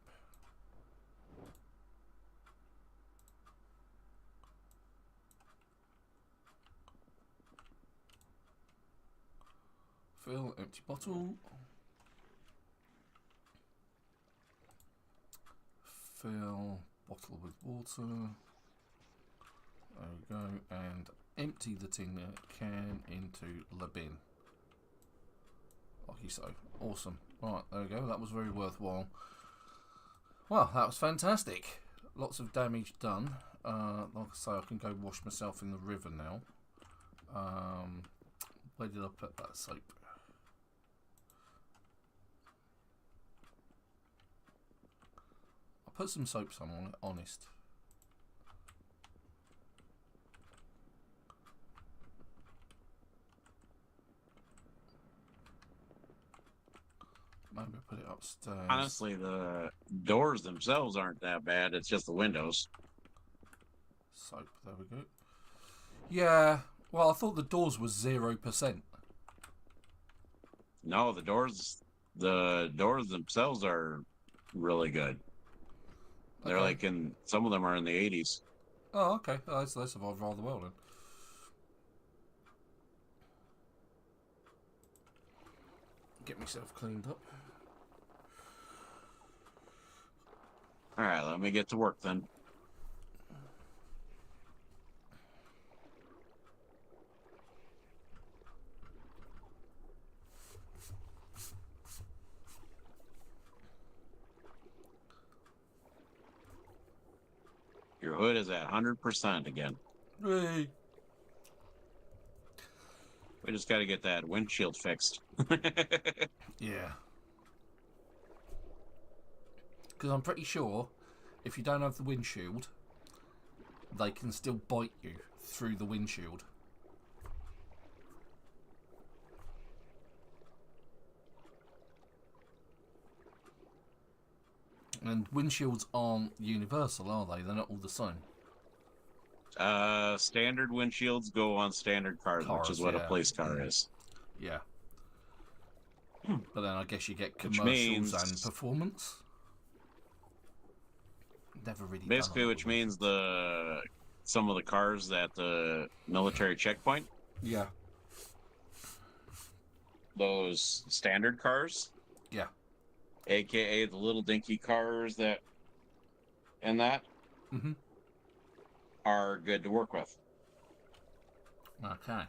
Fill empty bottle. Fill bottle with water. There we go. And empty the tin can into the bin. Lucky so. Awesome. Right, there we go. That was very worthwhile. Well, that was fantastic. Lots of damage done. Like I say, I can go wash myself in the river now. Where did I put that soap? I put some soaps on it, honest. Maybe put it upstairs. Honestly, the doors themselves aren't that bad. It's just the windows. Soap, there we go. Yeah, well, I thought the doors were 0%. No, the doors themselves are really good. They're Okay. like some of them are in the 80s. Oh, okay. Oh, they survived rather well then. Get myself cleaned up. All right, let me get to work then. Your hood is at 100% again. Hey. We just got to get that windshield fixed. Yeah. Because I'm pretty sure if you don't have the windshield, they can still bite you through the windshield. And windshields aren't universal, are they? They're not all the same. Standard windshields go on standard cars, which is what a police car is. Yeah. But then I guess you get Which commercials means, and performance. Never really basically, done which means some of the cars at the military checkpoint. Yeah. Those standard cars. Yeah. AKA the little dinky cars that are good to work with. Okay.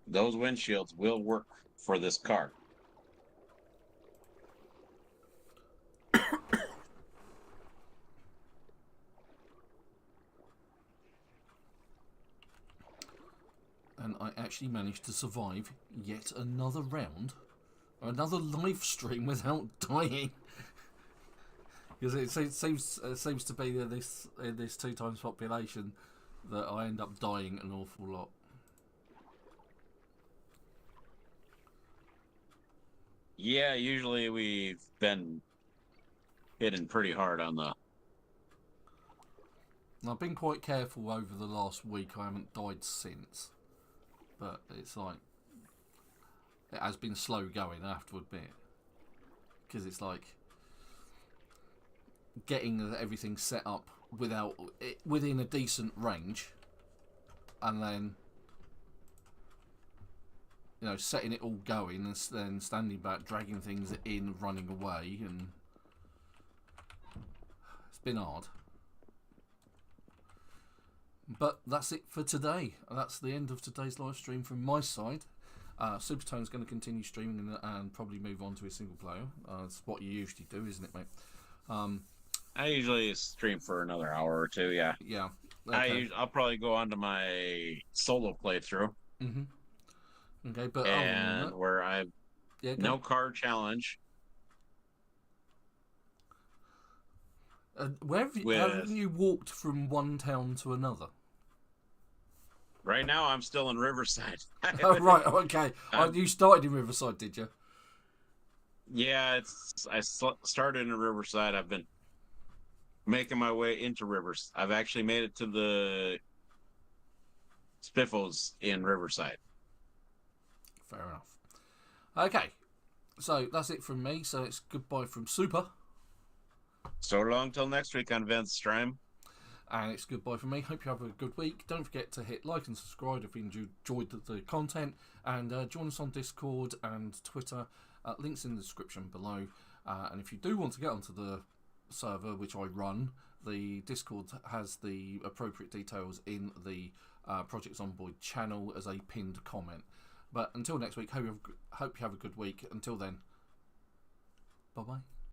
Those windshields will work for this car. And I actually managed to survive yet another round, another live stream without dying. Because it seems to be that this 2 times population that I end up dying an awful lot. Yeah, usually we've been hitting pretty hard on the... I've been quite careful over the last week. I haven't died since. But it's like... It has been slow going, I have to admit. Because it's like... Getting everything set up within a decent range. And then... You know, setting it all going and then standing back, dragging things in, running away, and it's been hard. But that's it for today. That's the end of today's live stream from my side. Supertone's going to continue streaming and probably move on to a single player. That's what you usually do, isn't it, mate? I usually stream for another hour or two, yeah. Yeah. Okay. I'll probably go on to my solo playthrough. Mm-hmm. Okay, but and where I no car challenge. Where haven't you walked from one town to another? Right now, I'm still in Riverside. Oh, right, okay. You started in Riverside, did you? Yeah, I started in Riverside. I've been making my way into Rivers. I've actually made it to the Spiffos in Riverside. Fair enough. Okay, so that's it from me. So it's goodbye from Super. So long till next week on Vince Stream. And it's goodbye from me. Hope you have a good week. Don't forget to hit like and subscribe if you enjoyed the content. And join us on Discord and Twitter. Links in the description below. And if you do want to get onto the server, which I run, the Discord has the appropriate details in the Project Zomboid channel as a pinned comment. But until next week, hope you have a good week. Until then, bye-bye.